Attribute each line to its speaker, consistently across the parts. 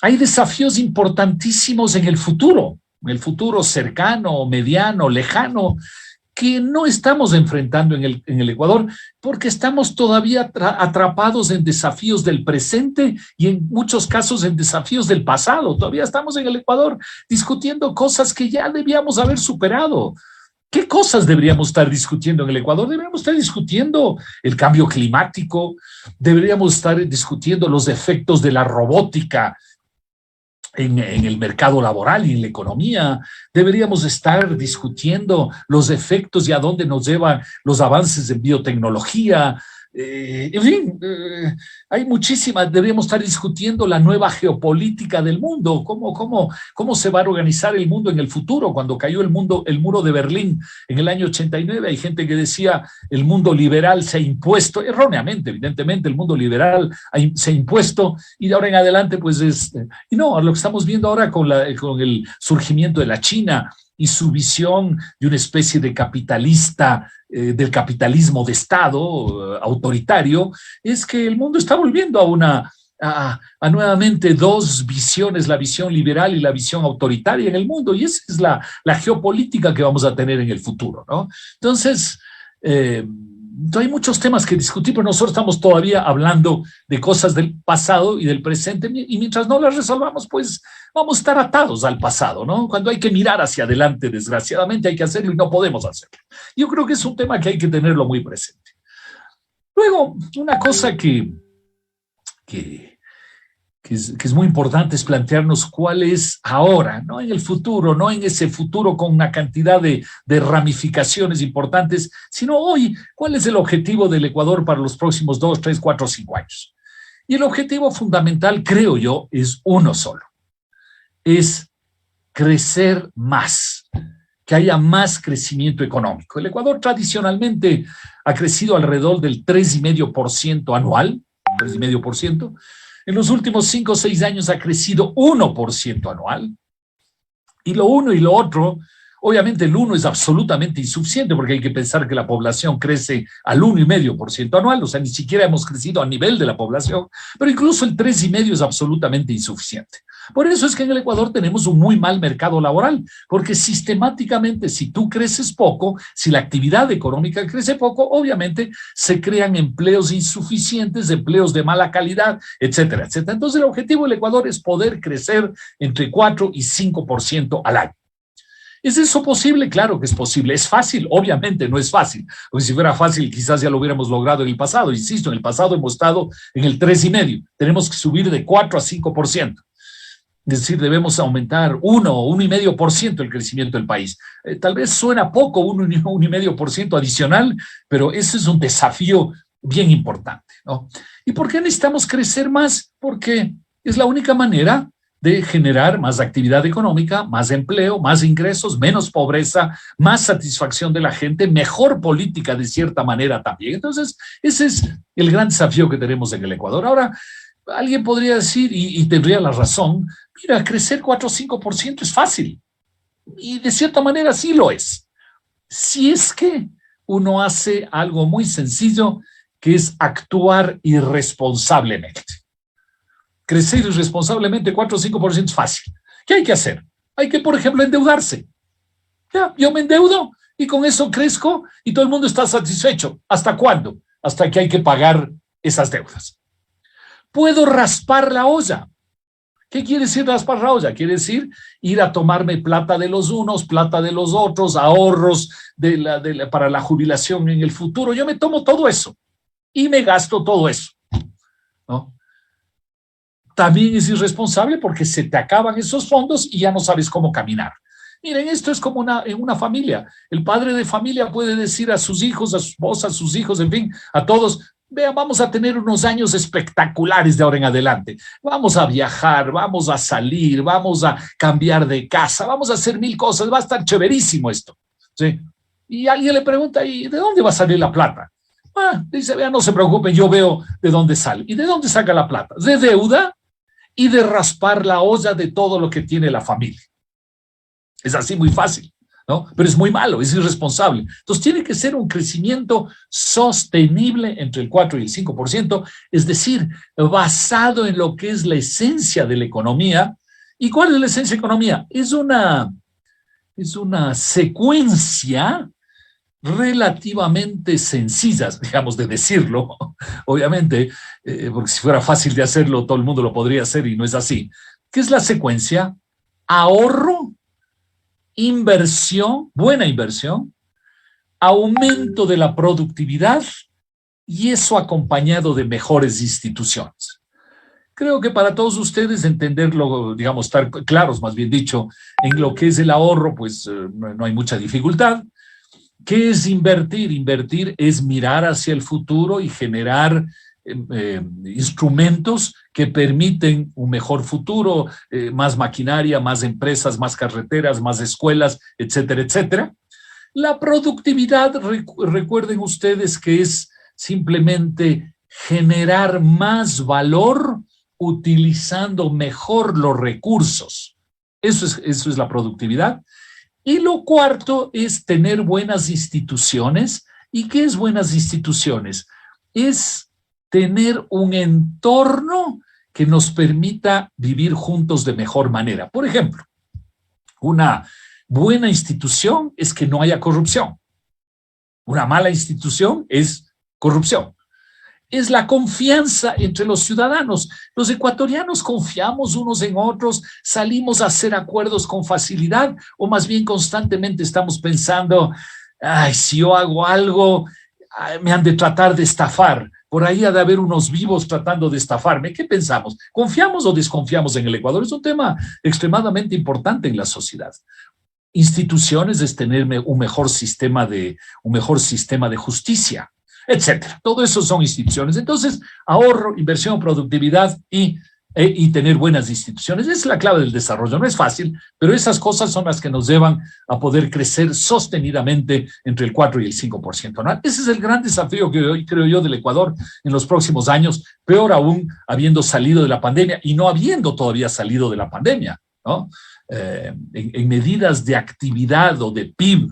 Speaker 1: hay desafíos importantísimos en el futuro cercano, mediano, lejano, que no estamos enfrentando en el Ecuador porque estamos todavía atrapados en desafíos del presente y en muchos casos en desafíos del pasado. Todavía estamos en el Ecuador discutiendo cosas que ya debíamos haber superado. ¿Qué cosas deberíamos estar discutiendo en el Ecuador? Deberíamos estar discutiendo el cambio climático, deberíamos estar discutiendo los efectos de la robótica en el mercado laboral y en la economía. Deberíamos estar discutiendo los efectos y a dónde nos llevan los avances en biotecnología. En fin, hay muchísimas. Deberíamos estar discutiendo la nueva geopolítica del mundo, cómo se va a organizar el mundo en el futuro. Cuando cayó el muro de Berlín en el año 89, hay gente que decía el mundo liberal se ha impuesto, erróneamente, evidentemente, el mundo liberal se ha impuesto y de ahora en adelante, pues y no, lo que estamos viendo ahora con el surgimiento de la China y su visión de una especie de capitalista, del capitalismo de Estado autoritario, es que el mundo está volviendo a nuevamente dos visiones, la visión liberal y la visión autoritaria en el mundo, y esa es la geopolítica que vamos a tener en el futuro, ¿no? Entonces, hay muchos temas que discutir, pero nosotros estamos todavía hablando de cosas del pasado y del presente, y mientras no las resolvamos, pues vamos a estar atados al pasado, ¿no? Cuando hay que mirar hacia adelante, desgraciadamente hay que hacerlo y no podemos hacerlo. Yo creo que es un tema que hay que tenerlo muy presente. Luego, una cosa que es muy importante es plantearnos cuál es ahora, no en el futuro, no en ese futuro con una cantidad de ramificaciones importantes, sino hoy, cuál es el objetivo del Ecuador para los próximos 2, 3, 4, 5 años. Y el objetivo fundamental, creo yo, es uno solo, es crecer más, que haya más crecimiento económico. El Ecuador tradicionalmente ha crecido alrededor del 3,5% anual, 3,5%. En los últimos 5 o 6 años ha crecido 1% anual. Y lo uno y lo otro, obviamente el 1 es absolutamente insuficiente porque hay que pensar que la población crece al 1,5% anual, o sea, ni siquiera hemos crecido a nivel de la población, pero incluso el 3,5% es absolutamente insuficiente. Por eso es que en el Ecuador tenemos un muy mal mercado laboral, porque sistemáticamente si tú creces poco, si la actividad económica crece poco, obviamente se crean empleos insuficientes, empleos de mala calidad, etcétera, etcétera. Entonces el objetivo del Ecuador es poder crecer entre 4 y 5% al año. ¿Es eso posible? Claro que es posible. ¿Es fácil? Obviamente no es fácil, porque si fuera fácil quizás ya lo hubiéramos logrado en el pasado. Insisto, en el pasado hemos estado en el 3,5%. Tenemos que subir de 4 a 5%. Es decir, debemos aumentar 1 o 1,5% el crecimiento del país. Tal vez suena poco, 1,5% adicional, pero ese es un desafío bien importante, ¿no? ¿Y por qué necesitamos crecer más? Porque es la única manera de generar más actividad económica, más empleo, más ingresos, menos pobreza, más satisfacción de la gente, mejor política de cierta manera también. Entonces, ese es el gran desafío que tenemos en el Ecuador. Ahora, alguien podría decir, y tendría la razón, mira, crecer 4 o 5% es fácil. Y de cierta manera sí lo es. Si es que uno hace algo muy sencillo, que es actuar irresponsablemente. Crecer irresponsablemente 4 o 5% es fácil. ¿Qué hay que hacer? Hay que, por ejemplo, endeudarse. Ya, yo me endeudo y con eso crezco y todo el mundo está satisfecho. ¿Hasta cuándo? Hasta que hay que pagar esas deudas. Puedo raspar la olla. ¿Qué quiere decir raspar la olla? Quiere decir ir a tomarme plata de los unos, plata de los otros, ahorros para la jubilación en el futuro. Yo me tomo todo eso y me gasto todo eso, ¿no? También es irresponsable porque se te acaban esos fondos y ya no sabes cómo caminar. Miren, esto es como en una familia. El padre de familia puede decir a sus hijos, a su esposa, a sus hijos, en fin, a todos: vean, vamos a tener unos años espectaculares de ahora en adelante. Vamos a viajar, vamos a salir, vamos a cambiar de casa, vamos a hacer 1000 cosas, va a estar chéverísimo esto, ¿sí? Y alguien le pregunta: ¿y de dónde va a salir la plata? Dice: vean, no se preocupen, yo veo de dónde sale. ¿Y de dónde saca la plata? De deuda y de raspar la olla de todo lo que tiene la familia. Es así muy fácil. ¿no? Pero es muy malo, es irresponsable. Entonces tiene que ser un crecimiento sostenible entre el 4 y el 5%, es decir, basado en lo que es la esencia de la economía. ¿Y cuál es la esencia de la economía? Es una secuencia relativamente sencillas, digamos, de decirlo, obviamente, porque si fuera fácil de hacerlo, todo el mundo lo podría hacer y no es así. ¿Qué es la secuencia? Ahorro, inversión, buena inversión, aumento de la productividad y eso acompañado de mejores instituciones. Creo que para todos ustedes entenderlo, digamos, estar claros, más bien dicho, en lo que es el ahorro, pues no hay mucha dificultad. ¿Qué es invertir? Invertir es mirar hacia el futuro y generar instrumentos que permiten un mejor futuro, más maquinaria, más empresas, más carreteras, más escuelas, etcétera, etcétera. La productividad, recuerden ustedes que es simplemente generar más valor utilizando mejor los recursos. Eso es la productividad. Y lo cuarto es tener buenas instituciones. ¿Y qué es buenas instituciones? Es tener un entorno que nos permita vivir juntos de mejor manera. Por ejemplo, una buena institución es que no haya corrupción. Una mala institución es corrupción. Es la confianza entre los ciudadanos. Los ecuatorianos confiamos unos en otros, salimos a hacer acuerdos con facilidad o más bien constantemente estamos pensando, ay, si yo hago algo, me han de tratar de estafar. Por ahí ha de haber unos vivos tratando de estafarme. ¿Qué pensamos? ¿Confiamos o desconfiamos en el Ecuador? Es un tema extremadamente importante en la sociedad. Instituciones es tener un mejor sistema de justicia, etcétera. Todo eso son instituciones. Entonces, ahorro, inversión, productividad y tener buenas instituciones. Esa es la clave del desarrollo. No es fácil, pero esas cosas son las que nos llevan a poder crecer sostenidamente entre el 4 y el 5% anual. Ese es el gran desafío que hoy creo yo del Ecuador en los próximos años, peor aún habiendo salido de la pandemia y no habiendo todavía salido de la pandemia, ¿no? En medidas de actividad o de PIB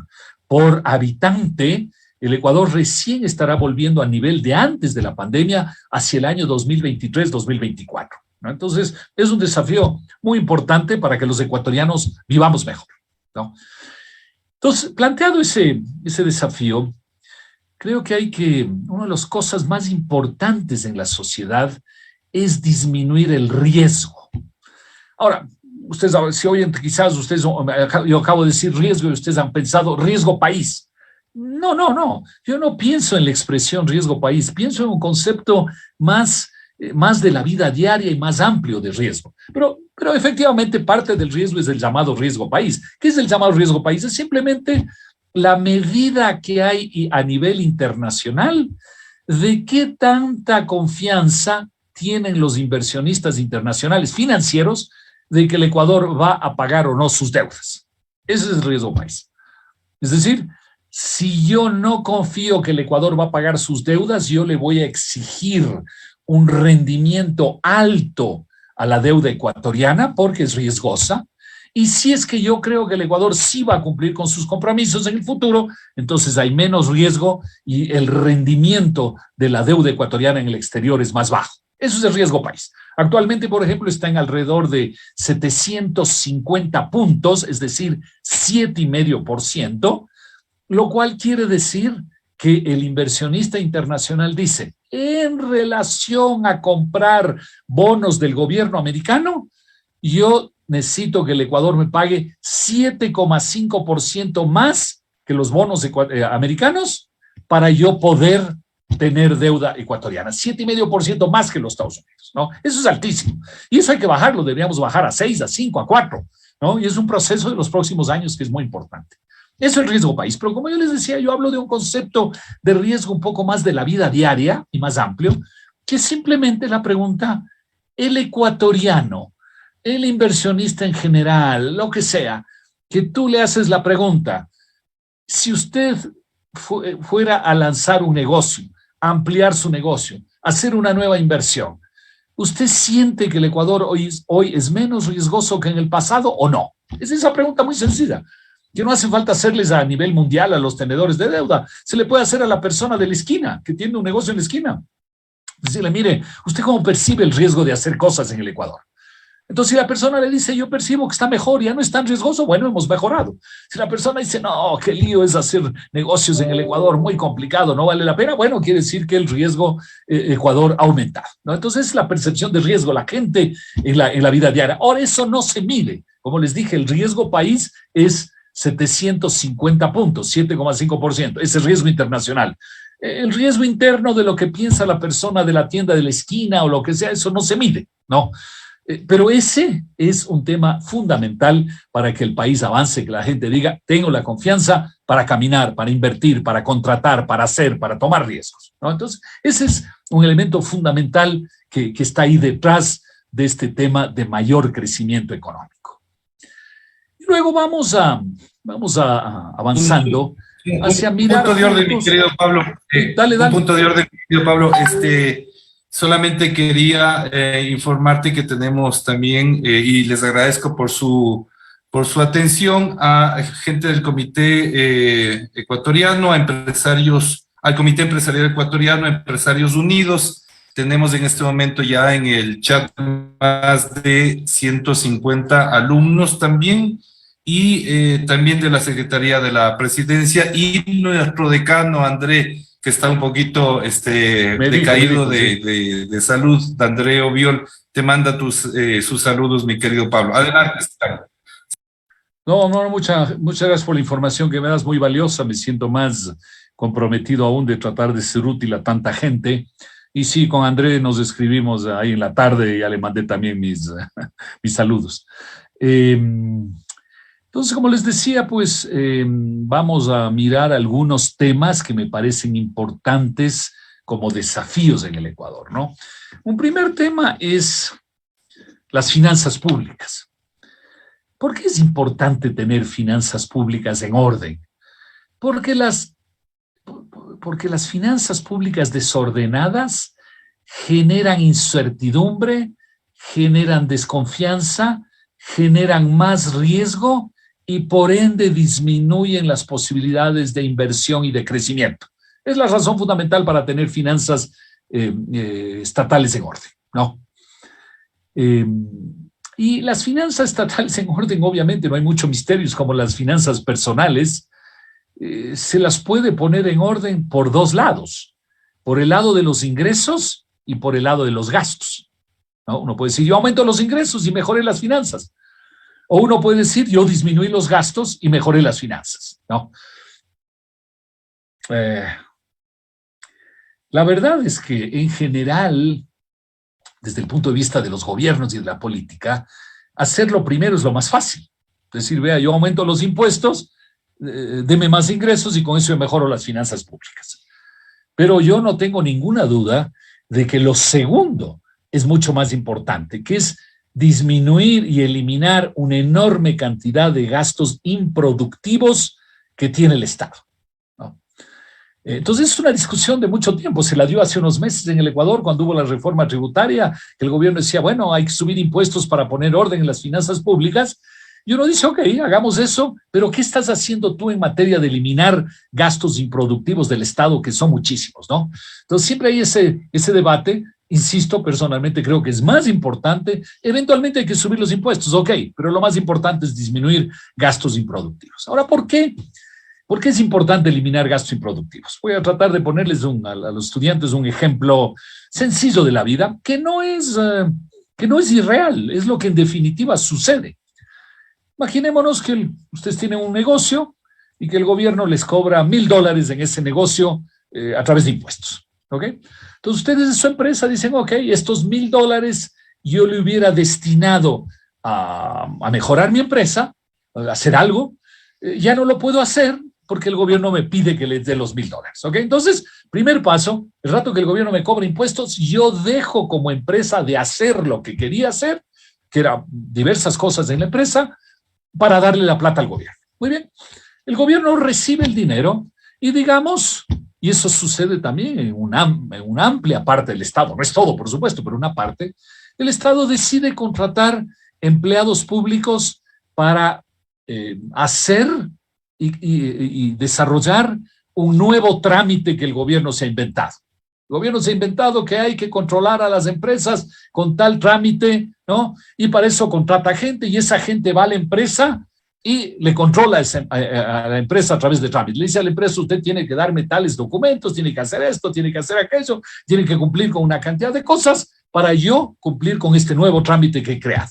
Speaker 1: por habitante, el Ecuador recién estará volviendo al nivel de antes de la pandemia hacia el año 2023-2024. ¿No? Entonces, es un desafío muy importante para que los ecuatorianos vivamos mejor, ¿no? Entonces, planteado ese desafío, creo que una de las cosas más importantes en la sociedad es disminuir el riesgo. Ahora, ustedes, si oyen, quizás ustedes, yo acabo de decir riesgo y ustedes han pensado riesgo país. No. Yo no pienso en la expresión riesgo país, pienso en un concepto más de la vida diaria y más amplio de riesgo. Pero efectivamente parte del riesgo es el llamado riesgo país. ¿Qué es el llamado riesgo país? Es simplemente la medida que hay a nivel internacional de qué tanta confianza tienen los inversionistas internacionales financieros de que el Ecuador va a pagar o no sus deudas. Ese es el riesgo país. Es decir, si yo no confío que el Ecuador va a pagar sus deudas, yo le voy a exigir un rendimiento alto a la deuda ecuatoriana porque es riesgosa. Y si es que yo creo que el Ecuador sí va a cumplir con sus compromisos en el futuro, entonces hay menos riesgo y el rendimiento de la deuda ecuatoriana en el exterior es más bajo. Eso es el riesgo país. Actualmente, por ejemplo, está en alrededor de 750 puntos, es decir, 7,5%, lo cual quiere decir que el inversionista internacional dice, en relación a comprar bonos del gobierno americano, yo necesito que el Ecuador me pague 7,5% más que los bonos americanos para yo poder tener deuda ecuatoriana, 7,5% más que los Estados Unidos, ¿no? Eso es altísimo. Y eso hay que bajarlo, deberíamos bajar a 6, a 5, a 4, ¿no? Y es un proceso de los próximos años que es muy importante. Eso es el riesgo país, pero como yo les decía, yo hablo de un concepto de riesgo un poco más de la vida diaria y más amplio, que es simplemente la pregunta, el ecuatoriano, el inversionista en general, lo que sea, que tú le haces la pregunta, si usted fuera a lanzar un negocio, a ampliar su negocio, a hacer una nueva inversión, ¿usted siente que el Ecuador hoy es menos riesgoso que en el pasado o no? Es esa pregunta muy sencilla. que no hace falta hacerles a nivel mundial a los tenedores de deuda, se le puede hacer a la persona de la esquina, que tiene un negocio en la esquina. Decirle, mire, ¿usted cómo percibe el riesgo de hacer cosas en el Ecuador? Entonces, si la persona le dice, yo percibo que está mejor, ya no es tan riesgoso, bueno, hemos mejorado. Si la persona dice, no, qué lío es hacer negocios en el Ecuador, muy complicado, no vale la pena, bueno, quiere decir que el riesgo Ecuador ha aumentado, ¿no? Entonces, es la percepción de riesgo, la gente en la vida diaria. Ahora, eso no se mide. Como les dije, el riesgo país es 750 puntos, 7,5%, ese es riesgo internacional. El riesgo interno de lo que piensa la persona de la tienda de la esquina o lo que sea, eso no se mide, ¿no? Pero ese es un tema fundamental para que el país avance, que la gente diga, tengo la confianza para caminar, para invertir, para contratar, para hacer, para tomar riesgos, ¿no? Entonces, ese es un elemento fundamental que está ahí detrás de este tema de mayor crecimiento económico. Y luego vamos avanzando hacia mirar...
Speaker 2: Un punto de orden, mi querido Pablo.
Speaker 1: Dale.
Speaker 2: Un punto de orden, mi querido Pablo. Solamente quería informarte que tenemos también, y les agradezco por su atención, a gente del Comité Ecuatoriano, a empresarios, al Comité Empresarial Ecuatoriano, a Empresarios Unidos. Tenemos en este momento ya en el chat más de 150 alumnos también, y también de la Secretaría de la Presidencia, y nuestro decano, André, que está un poquito decaído de salud, de André Obiol, te manda sus saludos, mi querido Pablo. Adelante.
Speaker 1: No, muchas gracias por la información que me das, muy valiosa. Me siento más comprometido aún de tratar de ser útil a tanta gente. Y sí, con André nos escribimos ahí en la tarde, ya le mandé también mis saludos. Entonces, como les decía, pues vamos a mirar algunos temas que me parecen importantes como desafíos en el Ecuador, ¿no? Un primer tema es las finanzas públicas. ¿Por qué es importante tener finanzas públicas en orden? Porque las finanzas públicas desordenadas generan incertidumbre, generan desconfianza, generan más riesgo y por ende disminuyen las posibilidades de inversión y de crecimiento. Es la razón fundamental para tener finanzas estatales en orden, ¿no? Y las finanzas estatales en orden, obviamente, no hay mucho misterio, es como las finanzas personales, se las puede poner en orden por dos lados, por el lado de los ingresos y por el lado de los gastos, ¿no? Uno puede decir, yo aumento los ingresos y mejoré las finanzas. O uno puede decir, yo disminuí los gastos y mejoré las finanzas, ¿no? La verdad es que en general, desde el punto de vista de los gobiernos y de la política, hacerlo primero es lo más fácil. Es decir, vea, yo aumento los impuestos, deme más ingresos y con eso yo mejoro las finanzas públicas. Pero yo no tengo ninguna duda de que lo segundo es mucho más importante, que es disminuir y eliminar una enorme cantidad de gastos improductivos que tiene el Estado, ¿no? Entonces es una discusión de mucho tiempo, se la dio hace unos meses en el Ecuador cuando hubo la reforma tributaria, que el gobierno decía, bueno, hay que subir impuestos para poner orden en las finanzas públicas, y uno dice, ok, hagamos eso, pero ¿qué estás haciendo tú en materia de eliminar gastos improductivos del Estado, que son muchísimos, ¿no? Entonces siempre hay ese debate. Insisto, personalmente creo que es más importante, eventualmente hay que subir los impuestos, ok, pero lo más importante es disminuir gastos improductivos. Ahora, ¿por qué? ¿Por qué es importante eliminar gastos improductivos? Voy a tratar de ponerles a los estudiantes un ejemplo sencillo de la vida, que no es irreal, es lo que en definitiva sucede. Imaginémonos que ustedes tienen un negocio y que el gobierno les cobra $1,000 en ese negocio a través de impuestos, ¿ok? Entonces ustedes de su empresa dicen, ok, estos $1,000 yo le hubiera destinado a mejorar mi empresa, a hacer algo, ya no lo puedo hacer porque el gobierno me pide que les dé los $1,000, ¿ok? Entonces, primer paso, el rato que el gobierno me cobra impuestos, yo dejo como empresa de hacer lo que quería hacer, que eran diversas cosas en la empresa, para darle la plata al gobierno. Muy bien, el gobierno recibe el dinero y digamos... Y eso sucede también en una amplia parte del Estado, no es todo, por supuesto, pero una parte, el Estado decide contratar empleados públicos para hacer y desarrollar un nuevo trámite que el gobierno se ha inventado. El gobierno se ha inventado que hay que controlar a las empresas con tal trámite, ¿no? Y para eso contrata gente y esa gente va a la empresa y le controla a la empresa a través de trámites. Le dice a la empresa, usted tiene que darme tales documentos, tiene que hacer esto, tiene que hacer aquello, tiene que cumplir con una cantidad de cosas para yo cumplir con este nuevo trámite que he creado.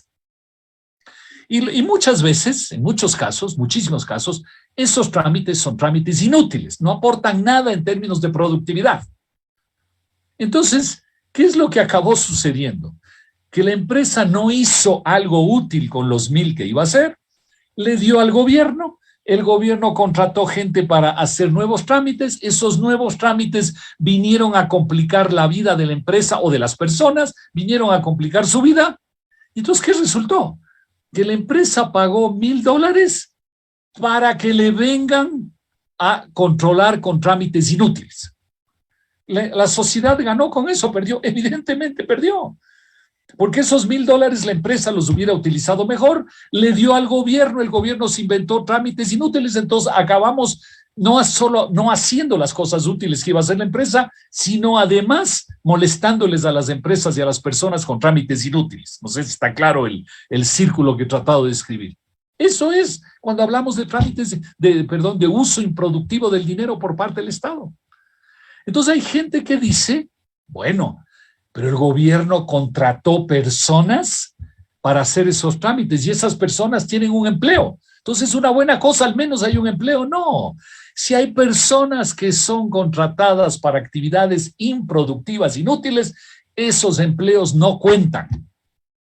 Speaker 1: Y muchas veces, en muchos casos, muchísimos casos, esos trámites son trámites inútiles, no aportan nada en términos de productividad. Entonces, ¿qué es lo que acabó sucediendo? Que la empresa no hizo algo útil con los 1,000 que iba a hacer, le dio al gobierno, el gobierno contrató gente para hacer nuevos trámites, esos nuevos trámites vinieron a complicar la vida de la empresa o de las personas, vinieron a complicar su vida. ¿Y entonces qué resultó? Que la empresa pagó $1,000 para que le vengan a controlar con trámites inútiles. La sociedad ganó con eso, perdió, evidentemente perdió. Porque esos $1,000 la empresa los hubiera utilizado mejor, le dio al gobierno, el gobierno se inventó trámites inútiles, entonces acabamos no solo no haciendo las cosas útiles que iba a hacer la empresa, sino además molestándoles a las empresas y a las personas con trámites inútiles. No sé si está claro el círculo que he tratado de describir. Eso es cuando hablamos de trámites de uso improductivo del dinero por parte del Estado. Entonces hay gente que dice, bueno, pero el gobierno contrató personas para hacer esos trámites y esas personas tienen un empleo. Entonces es una buena cosa, al menos hay un empleo. No, si hay personas que son contratadas para actividades improductivas, inútiles, esos empleos no cuentan.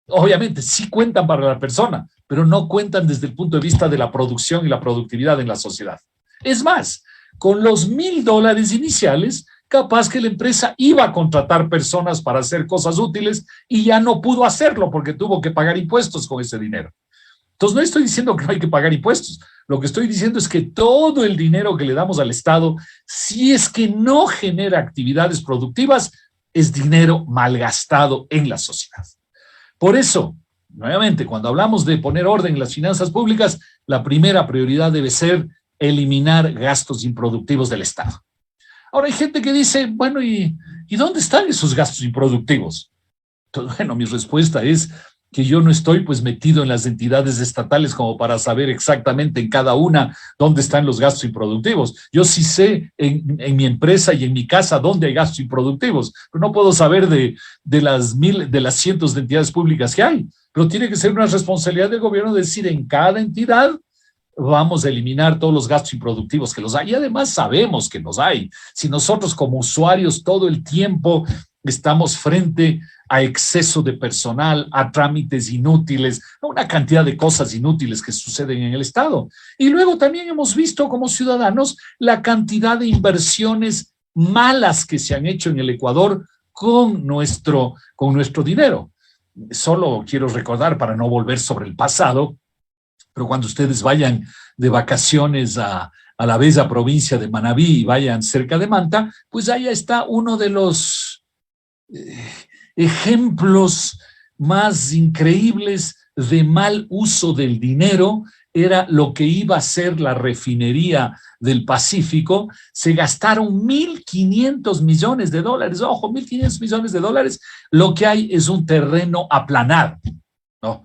Speaker 1: Obviamente sí cuentan para la persona, pero no cuentan desde el punto de vista de la producción y la productividad en la sociedad. Es más, con los $1,000 iniciales, capaz que la empresa iba a contratar personas para hacer cosas útiles y ya no pudo hacerlo porque tuvo que pagar impuestos con ese dinero. Entonces no estoy diciendo que no hay que pagar impuestos, lo que estoy diciendo es que todo el dinero que le damos al Estado, si es que no genera actividades productivas, es dinero malgastado en la sociedad. Por eso, nuevamente, cuando hablamos de poner orden en las finanzas públicas, la primera prioridad debe ser eliminar gastos improductivos del Estado. Ahora hay gente que dice, bueno, ¿y dónde están esos gastos improductivos? Entonces, bueno, mi respuesta es que yo no estoy pues metido en las entidades estatales como para saber exactamente en cada una dónde están los gastos improductivos. Yo sí sé en mi empresa y en mi casa dónde hay gastos improductivos, pero no puedo saber de las cientos de entidades públicas que hay. Pero tiene que ser una responsabilidad del gobierno decir en cada entidad vamos a eliminar todos los gastos improductivos que los hay. Y además sabemos que los hay. Si nosotros como usuarios todo el tiempo estamos frente a exceso de personal, a trámites inútiles, a una cantidad de cosas inútiles que suceden en el Estado. Y luego también hemos visto como ciudadanos la cantidad de inversiones malas que se han hecho en el Ecuador con nuestro dinero. Solo quiero recordar, para no volver sobre el pasado, pero cuando ustedes vayan de vacaciones a la bella provincia de Manabí y vayan cerca de Manta, pues allá está uno de los ejemplos más increíbles de mal uso del dinero. Era lo que iba a ser la refinería del Pacífico. Se gastaron $1,500 millones. Ojo, $1,500 millones. Lo que hay es un terreno aplanado, ¿no?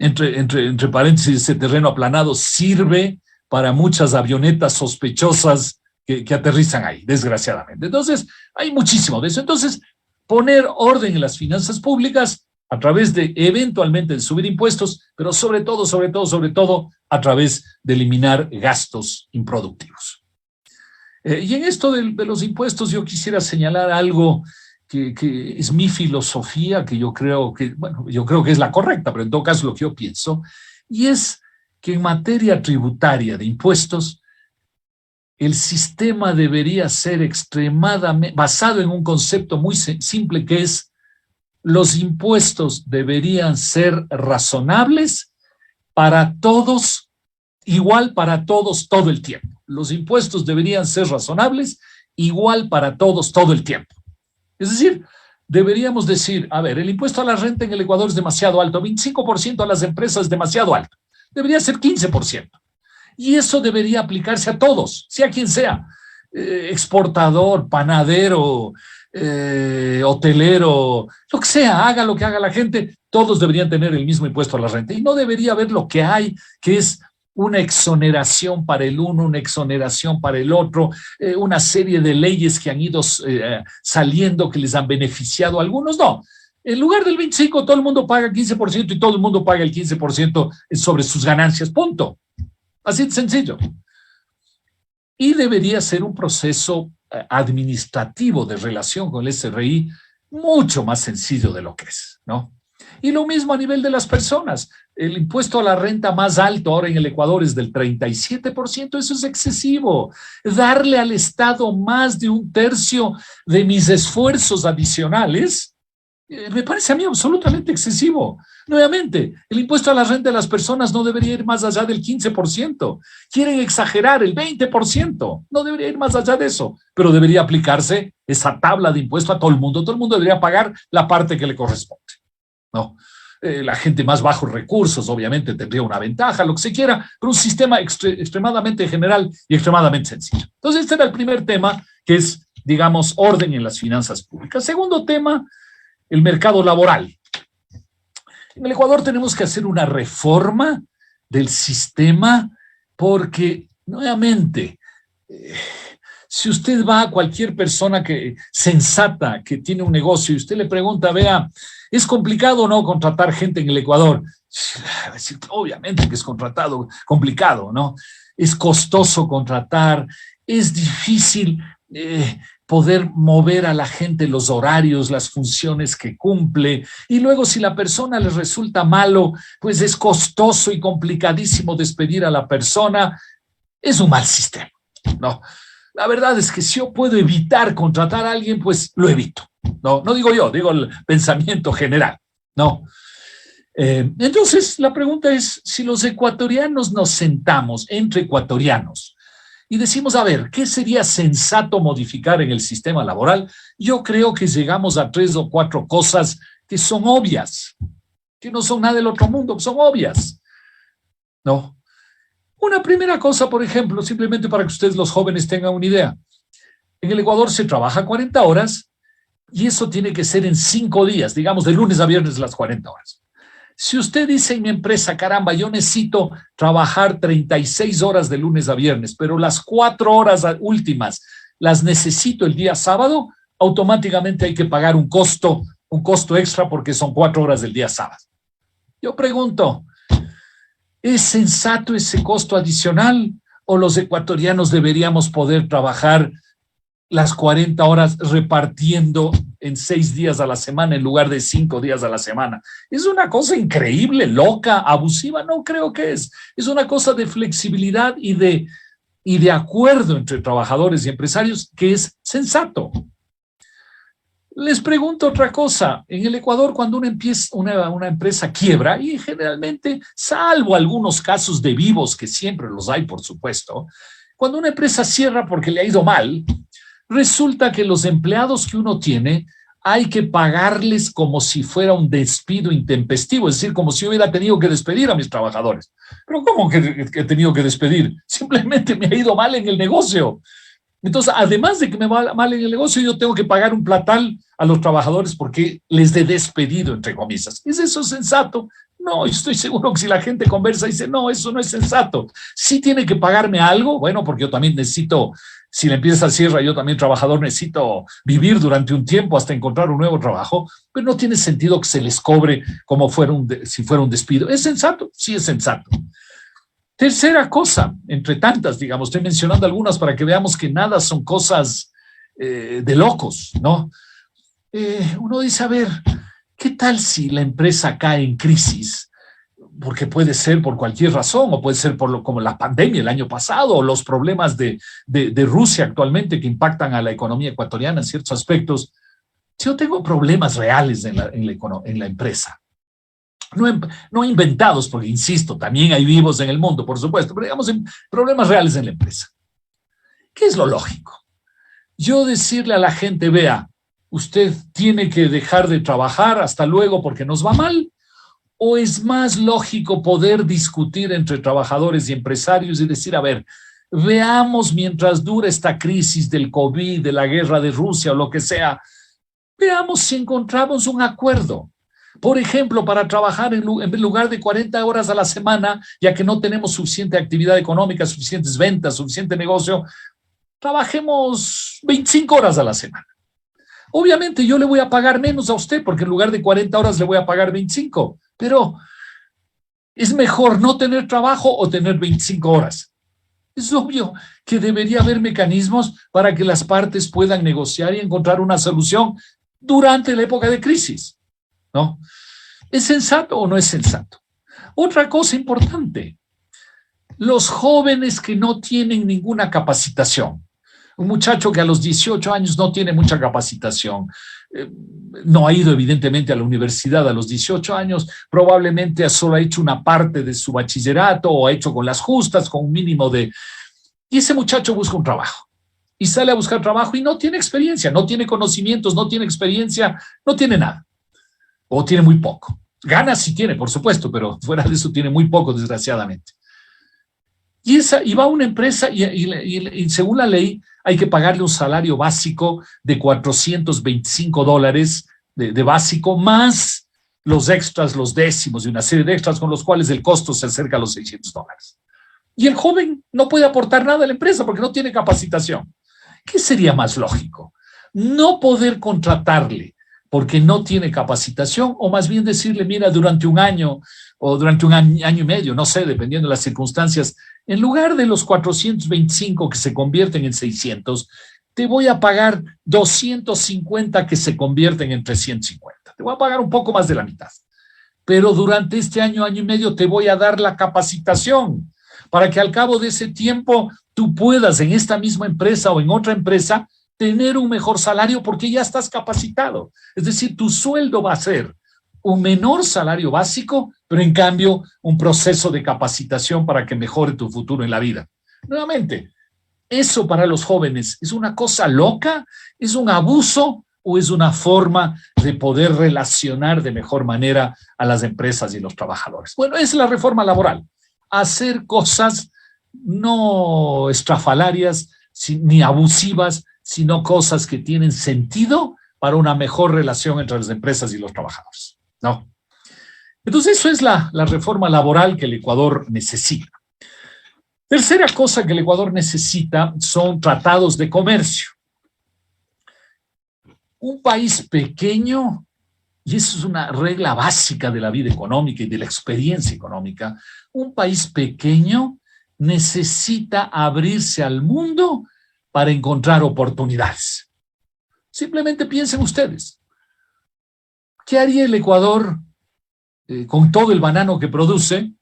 Speaker 1: Entre paréntesis, ese terreno aplanado sirve para muchas avionetas sospechosas que aterrizan ahí, desgraciadamente. Entonces, hay muchísimo de eso. Entonces, poner orden en las finanzas públicas a través de, eventualmente, de subir impuestos, pero sobre todo, a través de eliminar gastos improductivos. Y en esto de los impuestos, yo quisiera señalar algo que es mi filosofía, que yo creo que es la correcta, pero en todo caso lo que yo pienso, y es que en materia tributaria de impuestos, el sistema debería ser extremadamente basado en un concepto muy simple, que es los impuestos deberían ser razonables para todos, igual para todos todo el tiempo. Los impuestos deberían ser razonables, igual para todos todo el tiempo. Es decir, deberíamos decir, a ver, el impuesto a la renta en el Ecuador es demasiado alto, 25% a las empresas es demasiado alto, debería ser 15%. Y eso debería aplicarse a todos, sea quien sea, exportador, panadero, hotelero, lo que sea, haga lo que haga la gente, todos deberían tener el mismo impuesto a la renta. Y no debería haber lo que hay, que es una exoneración para el uno, una exoneración para el otro, una serie de leyes que han ido saliendo que les han beneficiado a algunos. No, en lugar del 25, todo el mundo paga 15% y todo el mundo paga el 15% sobre sus ganancias, punto. Así de sencillo. Y debería ser un proceso administrativo de relación con el SRI mucho más sencillo de lo que es, ¿no? Y lo mismo a nivel de las personas. El impuesto a la renta más alto ahora en el Ecuador es del 37%, eso es excesivo. Darle al Estado más de un tercio de mis esfuerzos adicionales me parece a mí absolutamente excesivo. Nuevamente, el impuesto a la renta de las personas no debería ir más allá del 15%. Quieren exagerar el 20%. No debería ir más allá de eso, pero debería aplicarse esa tabla de impuesto a todo el mundo. Todo el mundo debería pagar la parte que le corresponde. No. La gente más bajos recursos obviamente tendría una ventaja, lo que se quiera, pero un sistema extremadamente general y extremadamente sencillo. Entonces, este era el primer tema, que es, digamos, orden en las finanzas públicas. Segundo tema, el mercado laboral. En el Ecuador tenemos que hacer una reforma del sistema porque, nuevamente, si usted va a cualquier persona sensata que tiene un negocio y usted le pregunta, vea, ¿es complicado o no contratar gente en el Ecuador? Obviamente que es complicado, ¿no? Es costoso contratar, es difícil poder mover a la gente los horarios, las funciones que cumple, y luego si la persona les resulta malo, pues es costoso y complicadísimo despedir a la persona. Es un mal sistema, ¿no? La verdad es que si yo puedo evitar contratar a alguien, pues lo evito. No digo yo, digo el pensamiento general, ¿no? Entonces, la pregunta es, si los ecuatorianos nos sentamos entre ecuatorianos y decimos, a ver, ¿qué sería sensato modificar en el sistema laboral? Yo creo que llegamos a 3 o 4 cosas que son obvias, que no son nada del otro mundo, son obvias, ¿no? Una primera cosa, por ejemplo, simplemente para que ustedes los jóvenes tengan una idea. En el Ecuador se trabaja 40 horas y eso tiene que ser en 5 días, digamos de lunes a viernes las 40 horas. Si usted dice en mi empresa, caramba, yo necesito trabajar 36 horas de lunes a viernes, pero las 4 horas últimas las necesito el día sábado, automáticamente hay que pagar un costo extra porque son 4 horas del día sábado. Yo pregunto, ¿es sensato ese costo adicional o los ecuatorianos deberíamos poder trabajar las 40 horas repartiendo en 6 días a la semana en lugar de 5 días a la semana? Es una cosa increíble, loca, abusiva, no creo que es. Es una cosa de flexibilidad y de acuerdo entre trabajadores y empresarios que es sensato. Les pregunto otra cosa. En el Ecuador, cuando una empresa quiebra, y generalmente, salvo algunos casos de vivos, que siempre los hay, por supuesto, cuando una empresa cierra porque le ha ido mal, resulta que los empleados que uno tiene hay que pagarles como si fuera un despido intempestivo, es decir, como si yo hubiera tenido que despedir a mis trabajadores. Pero ¿cómo que he tenido que despedir? Simplemente me ha ido mal en el negocio. Entonces, además de que me va mal en el negocio, yo tengo que pagar un platal a los trabajadores porque les he despedido, entre comillas. ¿Es eso sensato? No, estoy seguro que si la gente conversa y dice, no, eso no es sensato. Sí tiene que pagarme algo, bueno, porque yo también necesito, si la empresa cierra, yo también trabajador necesito vivir durante un tiempo hasta encontrar un nuevo trabajo, pero no tiene sentido que se les cobre como si fuera un despido. ¿Es sensato? Sí es sensato. Tercera cosa, entre tantas, digamos, estoy mencionando algunas para que veamos que nada son cosas de locos, ¿no? Uno dice, a ver, ¿qué tal si la empresa cae en crisis? Porque puede ser por cualquier razón, o puede ser como la pandemia el año pasado, o los problemas de Rusia actualmente que impactan a la economía ecuatoriana en ciertos aspectos. Si yo tengo problemas reales en la empresa, no inventados, porque insisto, también hay vivos en el mundo, por supuesto, pero digamos en problemas reales en la empresa. ¿Qué es lo lógico? Yo decirle a la gente, vea, usted tiene que dejar de trabajar hasta luego porque nos va mal, ¿O es más lógico poder discutir entre trabajadores y empresarios y decir, a ver, veamos mientras dura esta crisis del COVID, de la guerra de Rusia o lo que sea, veamos si encontramos un acuerdo? Por ejemplo, para trabajar en lugar de 40 horas a la semana, ya que no tenemos suficiente actividad económica, suficientes ventas, suficiente negocio, trabajemos 25 horas a la semana. Obviamente yo le voy a pagar menos a usted porque en lugar de 40 horas le voy a pagar 25, pero es mejor no tener trabajo o tener 25 horas. Es obvio que debería haber mecanismos para que las partes puedan negociar y encontrar una solución durante la época de crisis, ¿no? ¿Es sensato o no es sensato? Otra cosa importante, los jóvenes que no tienen ninguna capacitación. Un muchacho que a los 18 años no tiene mucha capacitación, no ha ido evidentemente a la universidad a los 18 años, probablemente solo ha hecho una parte de su bachillerato o ha hecho con las justas, con un mínimo de... Y ese muchacho busca un trabajo y sale a buscar trabajo y no tiene experiencia, no tiene conocimientos, no tiene experiencia, no tiene nada o tiene muy poco. Ganas sí tiene, por supuesto, pero fuera de eso tiene muy poco, desgraciadamente. Y va a una empresa y según la ley hay que pagarle un salario básico de $425 de básico, más los extras, los décimos y una serie de extras con los cuales el costo se acerca a los $600. Y el joven no puede aportar nada a la empresa porque no tiene capacitación. ¿Qué sería más lógico? No poder contratarle porque no tiene capacitación, o más bien decirle, mira, durante un año o durante un año y medio, no sé, dependiendo de las circunstancias, en lugar de los 425 que se convierten en 600, te voy a pagar 250 que se convierten en 350. Te voy a pagar un poco más de la mitad. Pero durante este año, año y medio, te voy a dar la capacitación para que al cabo de ese tiempo tú puedas en esta misma empresa o en otra empresa tener un mejor salario porque ya estás capacitado. Es decir, tu sueldo va a ser un menor salario básico, pero en cambio un proceso de capacitación para que mejore tu futuro en la vida. Nuevamente, eso para los jóvenes es una cosa loca, es un abuso o es una forma de poder relacionar de mejor manera a las empresas y los trabajadores. Bueno, es la reforma laboral. Hacer cosas no estrafalarias ni abusivas, sino cosas que tienen sentido para una mejor relación entre las empresas y los trabajadores, ¿no? Entonces, eso es la reforma laboral que el Ecuador necesita. Tercera cosa que el Ecuador necesita son tratados de comercio. Un país pequeño, y eso es una regla básica de la vida económica y de la experiencia económica, un país pequeño necesita abrirse al mundo para encontrar oportunidades. Simplemente piensen ustedes, ¿qué haría el Ecuador con todo el banano que produce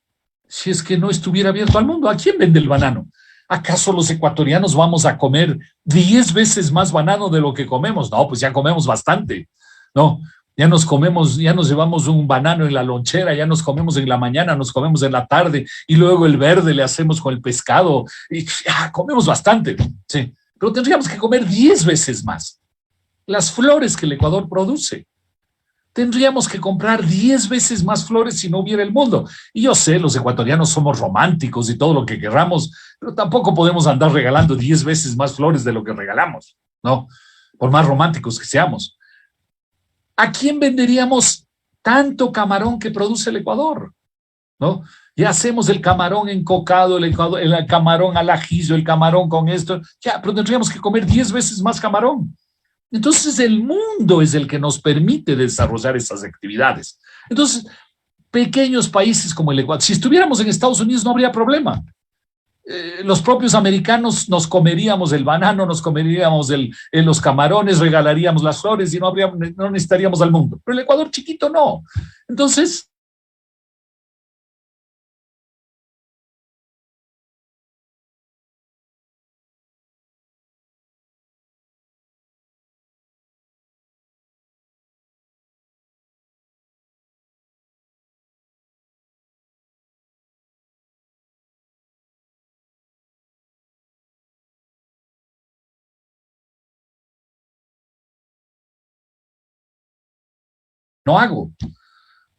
Speaker 1: si es que no estuviera abierto al mundo? ¿A quién vende el banano? ¿Acaso los ecuatorianos vamos a comer 10 veces más banano de lo que comemos? No, pues ya comemos bastante, ¿no? Ya nos llevamos un banano en la lonchera, ya nos comemos en la mañana, nos comemos en la tarde y luego el verde le hacemos con el pescado y ya comemos bastante, sí. Pero tendríamos que comer 10 veces más. Las flores que el Ecuador produce. Tendríamos que comprar 10 veces más flores si no hubiera el mundo. Y yo sé, los ecuatorianos somos románticos y todo lo que querramos, pero tampoco podemos andar regalando 10 veces más flores de lo que regalamos, ¿no? Por más románticos que seamos. ¿A quién venderíamos tanto camarón que produce el Ecuador? ¿No? Ya hacemos el camarón encocado, el camarón al ajillo, el camarón con esto, ya, pero tendríamos que comer 10 veces más camarón. Entonces el mundo es el que nos permite desarrollar esas actividades. Entonces, pequeños países como el Ecuador, si estuviéramos en Estados Unidos no habría problema. Los propios americanos nos comeríamos el banano, nos comeríamos los camarones, regalaríamos las flores y no necesitaríamos al mundo. Pero el Ecuador chiquito no. Entonces, no hago.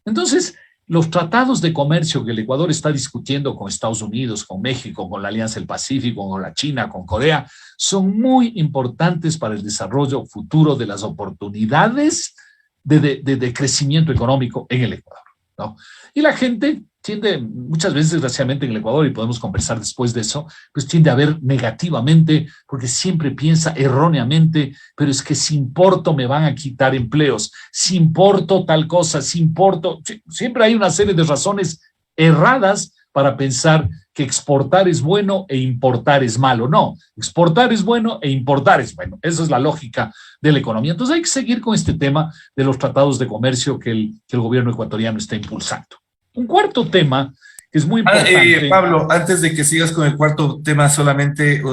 Speaker 1: Entonces, Los tratados de comercio que el Ecuador está discutiendo con Estados Unidos, con México, con la Alianza del Pacífico, con la China, con Corea, son muy importantes para el desarrollo futuro de las oportunidades de crecimiento económico en el Ecuador, ¿no? Y la gente tiende, muchas veces desgraciadamente en el Ecuador, y podemos conversar después de eso, pues tiende a ver negativamente, porque siempre piensa erróneamente, pero es que si importo me van a quitar empleos, si importo tal cosa, si importo, siempre hay una serie de razones erradas para pensar que exportar es bueno e importar es malo. No, exportar es bueno e importar es bueno. Esa es la lógica de la economía. Entonces hay que seguir con este tema de los tratados de comercio que el gobierno ecuatoriano está impulsando. Un cuarto tema que es muy importante.
Speaker 2: Pablo, antes de que sigas con el cuarto tema, solamente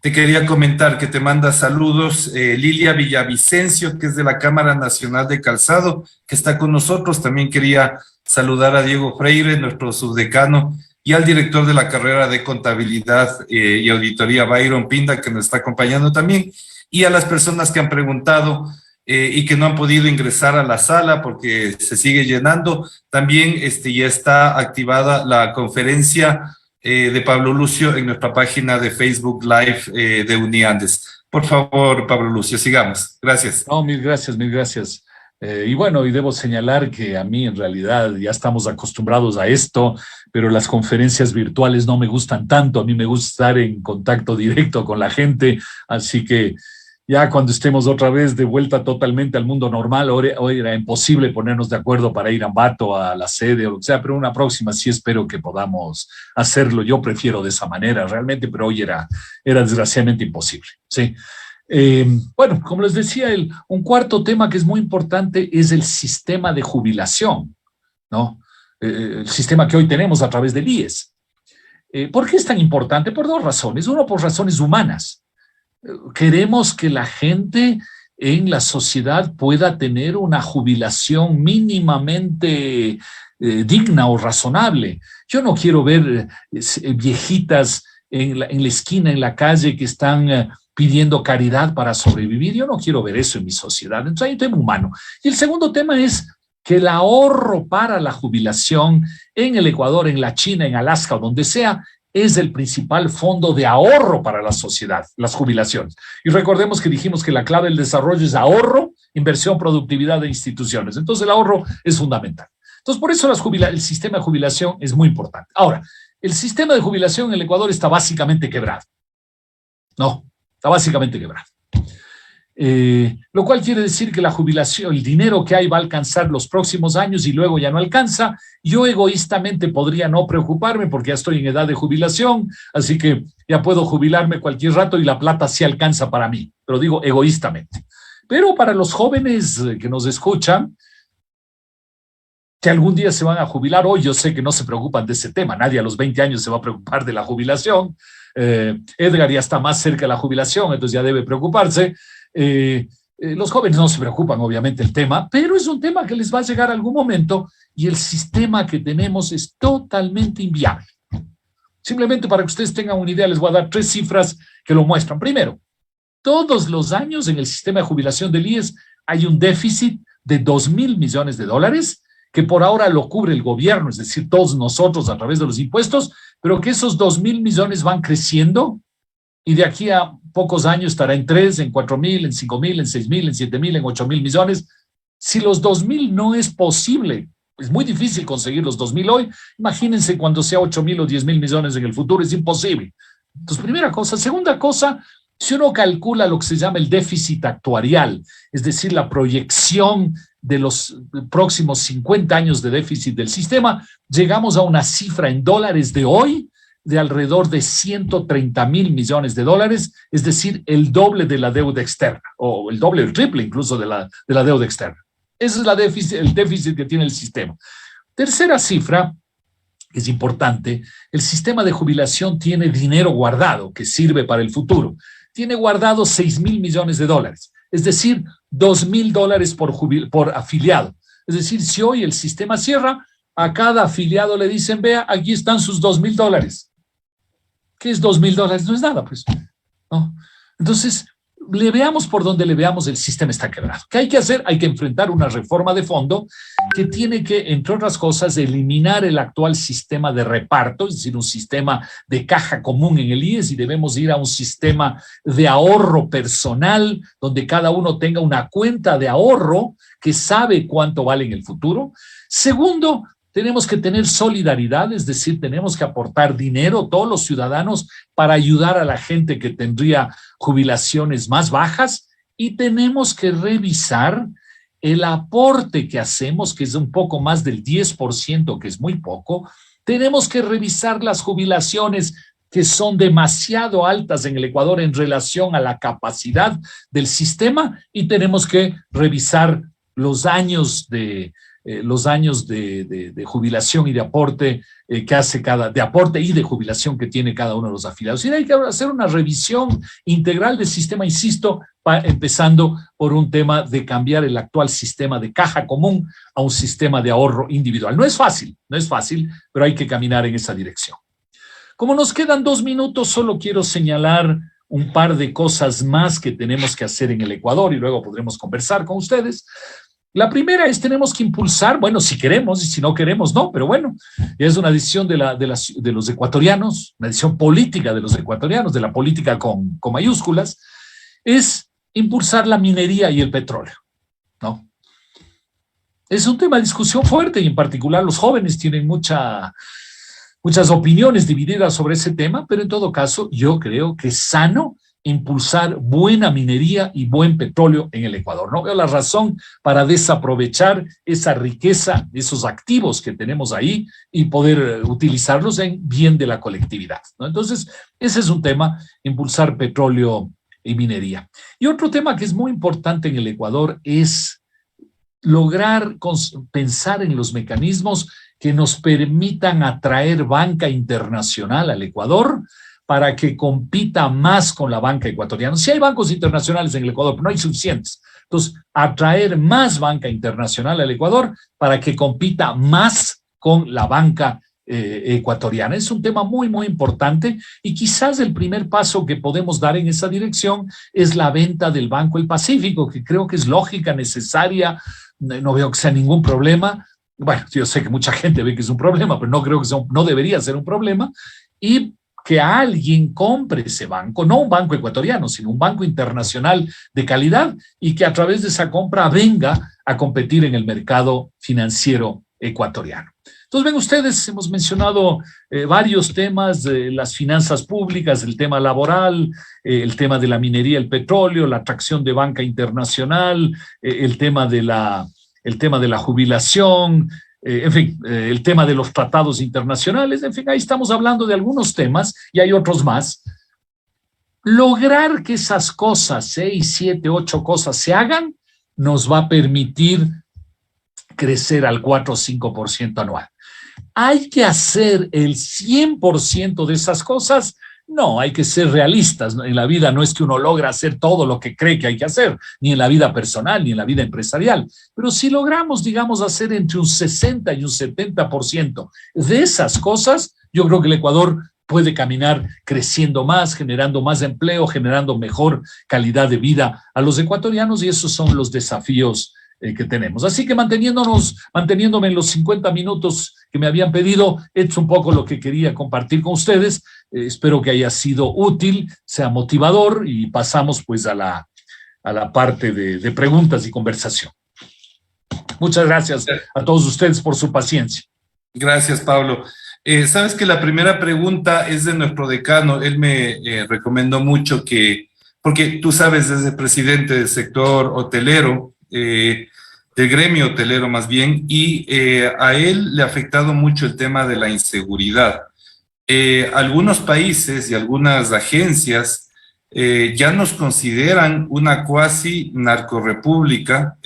Speaker 2: te quería comentar que te manda saludos Lilia Villavicencio, que es de la Cámara Nacional de Calzado, que está con nosotros. También quería saludar a Diego Freire, nuestro subdecano, y al director de la carrera de Contabilidad y Auditoría, Byron Pinda, que nos está acompañando también, y a las personas que han preguntado y que no han podido ingresar a la sala porque se sigue llenando. También ya está activada la conferencia de Pablo Lucio en nuestra página de Facebook Live de Uniandes. Por favor, Pablo Lucio, sigamos. Gracias.
Speaker 1: No, mil gracias, mil gracias. Y bueno, y debo señalar que a mí en realidad ya estamos acostumbrados a esto, pero las conferencias virtuales no me gustan tanto. A mí me gusta estar en contacto directo con la gente, así que ya cuando estemos otra vez de vuelta totalmente al mundo normal, hoy era imposible ponernos de acuerdo para ir a Ambato, a la sede o lo que sea, pero una próxima sí espero que podamos hacerlo. Yo prefiero de esa manera realmente, pero hoy era desgraciadamente imposible, ¿sí? Bueno, como les decía, un cuarto tema que es muy importante es el sistema de jubilación, ¿no? El sistema que hoy tenemos a través del IES. ¿Por qué es tan importante? Por dos razones. Uno, por razones humanas. Queremos que la gente en la sociedad pueda tener una jubilación mínimamente digna o razonable. Yo no quiero ver viejitas en la esquina, en la calle, que están pidiendo caridad para sobrevivir. Yo no quiero ver eso en mi sociedad. Entonces hay un tema humano. Y el segundo tema es que el ahorro para la jubilación en el Ecuador, en la China, en Alaska o donde sea, es el principal fondo de ahorro para la sociedad, las jubilaciones. Y recordemos que dijimos que la clave del desarrollo es ahorro, inversión, productividad de instituciones. Entonces el ahorro es fundamental. Entonces por eso el sistema de jubilación es muy importante. Ahora, el sistema de jubilación en el Ecuador está básicamente quebrado. No, está básicamente quebrado. Lo cual quiere decir que la jubilación, el dinero que hay va a alcanzar los próximos años y luego ya no alcanza. Yo egoístamente podría no preocuparme porque ya estoy en edad de jubilación, así que ya puedo jubilarme cualquier rato y la plata sí alcanza para mí, pero digo egoístamente. Pero para los jóvenes que nos escuchan, que algún día se van a jubilar, hoy yo sé que no se preocupan de ese tema, nadie a los 20 años se va a preocupar de la jubilación. Edgar ya está más cerca de la jubilación, entonces ya debe preocuparse. Los jóvenes no se preocupan obviamente el tema, pero es un tema que les va a llegar a algún momento y el sistema que tenemos es totalmente inviable. Simplemente para que ustedes tengan una idea, les voy a dar 3 cifras que lo muestran. Primero, todos los años en el sistema de jubilación del IES hay un déficit de $2,000 millones que por ahora lo cubre el gobierno, es decir, todos nosotros a través de los impuestos, pero que esos $2,000 millones van creciendo y de aquí a pocos años estará en 3, en 4,000, en 5,000, en 6,000, en 7,000, en 8,000 millones. Si los 2,000 no es posible, es muy difícil conseguir los 2,000 hoy, imagínense cuando sea 8,000 o 10,000 millones en el futuro, es imposible. Entonces, primera cosa. Segunda cosa, si uno calcula lo que se llama el déficit actuarial, es decir, la proyección de los próximos 50 años de déficit del sistema, llegamos a una cifra en dólares de hoy de alrededor de $130,000 millones, es decir, el doble de la deuda externa, o el doble, el triple incluso de la deuda externa. Ese es el déficit que tiene el sistema. Tercera cifra, que es importante, el sistema de jubilación tiene dinero guardado que sirve para el futuro. Tiene guardado $6,000 millones, es decir, $2,000 por afiliado. Es decir, si hoy el sistema cierra, a cada afiliado le dicen, vea, aquí están sus $2,000. ¿Qué es $2,000? No es nada, pues, ¿no? Entonces, le veamos por donde le veamos, el sistema está quebrado. ¿Qué hay que hacer? Hay que enfrentar una reforma de fondo que tiene que, entre otras cosas, eliminar el actual sistema de reparto, es decir, un sistema de caja común en el IES, y debemos ir a un sistema de ahorro personal donde cada uno tenga una cuenta de ahorro que sabe cuánto vale en el futuro. Segundo, tenemos que tener solidaridad, es decir, tenemos que aportar dinero todos los ciudadanos para ayudar a la gente que tendría jubilaciones más bajas, y tenemos que revisar el aporte que hacemos, que es un poco más del 10%, que es muy poco. Tenemos que revisar las jubilaciones que son demasiado altas en el Ecuador en relación a la capacidad del sistema, y tenemos que revisar los años de jubilación y de aporte que hace de aporte y de jubilación que tiene cada uno de los afiliados. Y hay que hacer una revisión integral del sistema, insisto, empezando por un tema de cambiar el actual sistema de caja común a un sistema de ahorro individual. No es fácil, pero hay que caminar en esa dirección. Como nos quedan 2 minutos, solo quiero señalar un par de cosas más que tenemos que hacer en el Ecuador y luego podremos conversar con ustedes. La primera es, tenemos que impulsar, bueno, si queremos, y si no queremos, no, pero bueno, es una decisión de los ecuatorianos, una decisión política de los ecuatorianos, de la política con mayúsculas, es impulsar la minería y el petróleo, ¿no? Es un tema de discusión fuerte, y en particular los jóvenes tienen muchas opiniones divididas sobre ese tema, pero en todo caso yo creo que es sano impulsar buena minería y buen petróleo en el Ecuador. No veo la razón para desaprovechar esa riqueza, esos activos que tenemos ahí, y poder utilizarlos en bien de la colectividad, ¿no? Entonces, ese es un tema, impulsar petróleo y minería. Y otro tema que es muy importante en el Ecuador es lograr pensar en los mecanismos que nos permitan atraer banca internacional al Ecuador, para que compita más con la banca ecuatoriana. Sí hay bancos internacionales en el Ecuador, pero no hay suficientes. Entonces, atraer más banca internacional al Ecuador para que compita más con la banca ecuatoriana. Es un tema muy, muy importante, y quizás el primer paso que podemos dar en esa dirección es la venta del Banco El Pacífico, que creo que es lógica, necesaria, no veo que sea ningún problema. Bueno, yo sé que mucha gente ve que es un problema, pero no creo que no debería ser un problema, y que alguien compre ese banco, no un banco ecuatoriano, sino un banco internacional de calidad, y que a través de esa compra venga a competir en el mercado financiero ecuatoriano. Entonces, ven ustedes, hemos mencionado varios temas, las finanzas públicas, el tema laboral, el tema de la minería, el petróleo, la atracción de banca internacional, el tema de la jubilación, en fin, el tema de los tratados internacionales. En fin, ahí estamos hablando de algunos temas, y hay otros más. Lograr que esas cosas, 6, 7, 8 cosas se hagan, nos va a permitir crecer al 4 o 5% anual. ¿Hay que hacer el 100% de esas cosas? No, hay que ser realistas. En la vida no es que uno logra hacer todo lo que cree que hay que hacer, ni en la vida personal, ni en la vida empresarial. Pero si logramos, digamos, hacer entre un 60 y un 70% de esas cosas, yo creo que el Ecuador puede caminar creciendo más, generando más empleo, generando mejor calidad de vida a los ecuatorianos, y esos son los desafíos que tenemos. Así que manteniéndome en los 50 minutos que me habían pedido, he hecho un poco lo que quería compartir con ustedes. Espero que haya sido útil, sea motivador, y pasamos pues a la parte de preguntas y conversación. Muchas gracias a todos ustedes por su paciencia.
Speaker 2: Gracias, Pablo. Sabes que la primera pregunta es de nuestro decano. Él me recomendó mucho porque tú sabes, es el presidente del sector hotelero, del gremio hotelero más bien, y a él le ha afectado mucho el tema de la inseguridad. Algunos países y algunas agencias ya nos consideran una cuasi narcorrepública,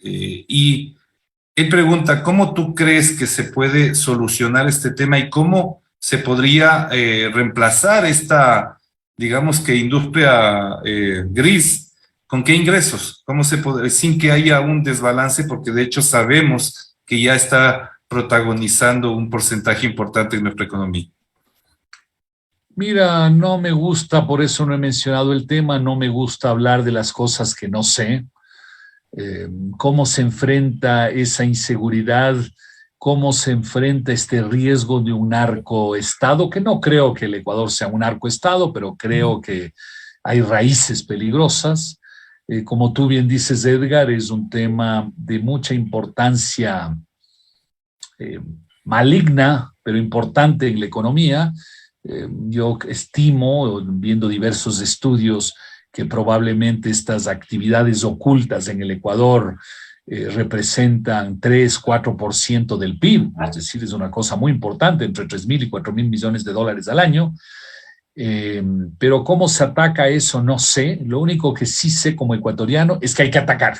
Speaker 2: y él pregunta, ¿cómo tú crees que se puede solucionar este tema y cómo se podría reemplazar esta, digamos que industria gris? ¿Con qué ingresos? ¿Cómo se puede, sin que haya un desbalance? Porque de hecho sabemos que ya está protagonizando un porcentaje importante en nuestra economía.
Speaker 1: Mira, no me gusta, por eso no he mencionado el tema, no me gusta hablar de las cosas que no sé. Eh, Cómo se enfrenta esa inseguridad, cómo se enfrenta este riesgo de un narcoestado, que no creo que el Ecuador sea un narcoestado, pero creo que hay raíces peligrosas. Como tú bien dices, Edgar, es un tema de mucha importancia eh, maligna, pero importante en la economía. Yo estimo, viendo diversos estudios, que probablemente estas actividades ocultas en el Ecuador representan 3-4% del PIB, es decir, es una cosa muy importante, entre 3.000 y 4.000 millones de dólares al año. Pero cómo se ataca eso no sé, lo único que sí sé como ecuatoriano es que hay que atacar.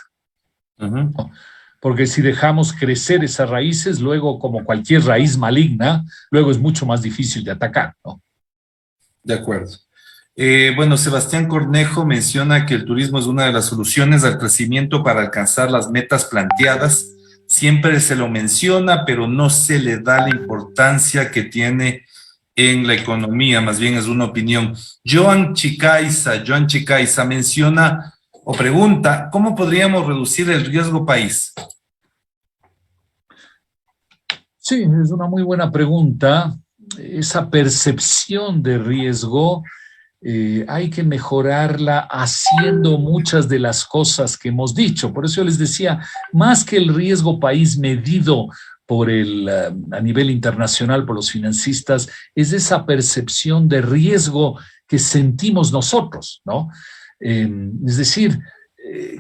Speaker 2: Ujú.
Speaker 1: ¿No? Porque si dejamos crecer esas raíces, luego como cualquier raíz maligna, luego es mucho más difícil de atacar, ¿no?
Speaker 2: De acuerdo. Bueno, Sebastián Cornejo menciona que el turismo es una de las soluciones al crecimiento para alcanzar las metas planteadas. Siempre se lo menciona, pero no se le da la importancia que tiene en la economía, más bien es una opinión. Joan Chicaiza menciona o pregunta, ¿cómo podríamos reducir el riesgo país?
Speaker 1: Sí, es una muy buena pregunta. Esa percepción de riesgo hay que mejorarla haciendo muchas de las cosas que hemos dicho. Por eso yo les decía, más que el riesgo país medido por a nivel internacional por los financistas, es esa percepción de riesgo que sentimos nosotros, ¿no? Es decir,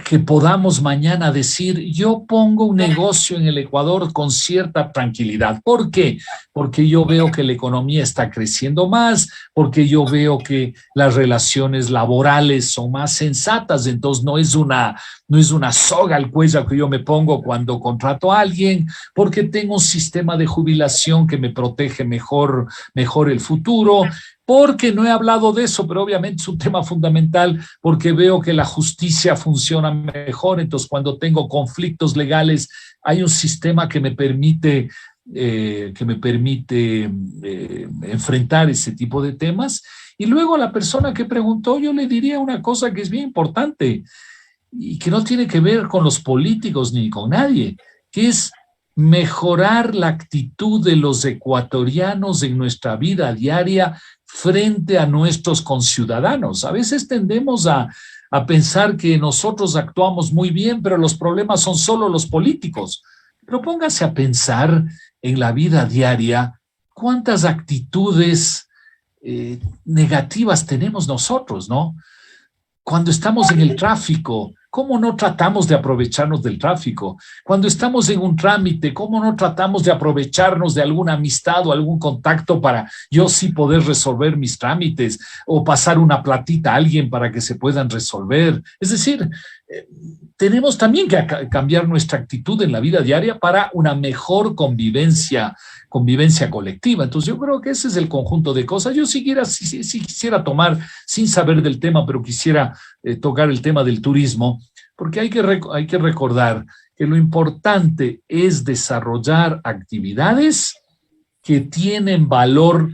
Speaker 1: que podamos mañana decir, yo pongo un negocio en el Ecuador con cierta tranquilidad. ¿Por qué? Porque yo veo que la economía está creciendo más, porque yo veo que las relaciones laborales son más sensatas, entonces no es una soga al cuello que yo me pongo cuando contrato a alguien, porque tengo un sistema de jubilación que me protege mejor el futuro, porque no he hablado de eso, pero obviamente es un tema fundamental, porque veo que la justicia funciona mejor, entonces cuando tengo conflictos legales hay un sistema que me permite enfrentar ese tipo de temas. Y luego a la persona que preguntó, yo le diría una cosa que es bien importante y que no tiene que ver con los políticos ni con nadie, que es mejorar la actitud de los ecuatorianos en nuestra vida diaria frente a nuestros conciudadanos. A veces tendemos a pensar que nosotros actuamos muy bien, pero los problemas son solo los políticos. Pero póngase a pensar en la vida diaria cuántas actitudes negativas tenemos nosotros, ¿no? Cuando estamos en el tráfico, ¿cómo no tratamos de aprovecharnos del tráfico? Cuando estamos en un trámite, ¿cómo no tratamos de aprovecharnos de alguna amistad o algún contacto para yo sí poder resolver mis trámites o pasar una platita a alguien para que se puedan resolver? Es decir, tenemos también que cambiar nuestra actitud en la vida diaria para una mejor convivencia colectiva. Entonces yo creo que ese es el conjunto de cosas. Yo sí quisiera tomar, sin saber del tema, pero quisiera tocar el tema del turismo, porque hay que recordar que lo importante es desarrollar actividades que tienen valor,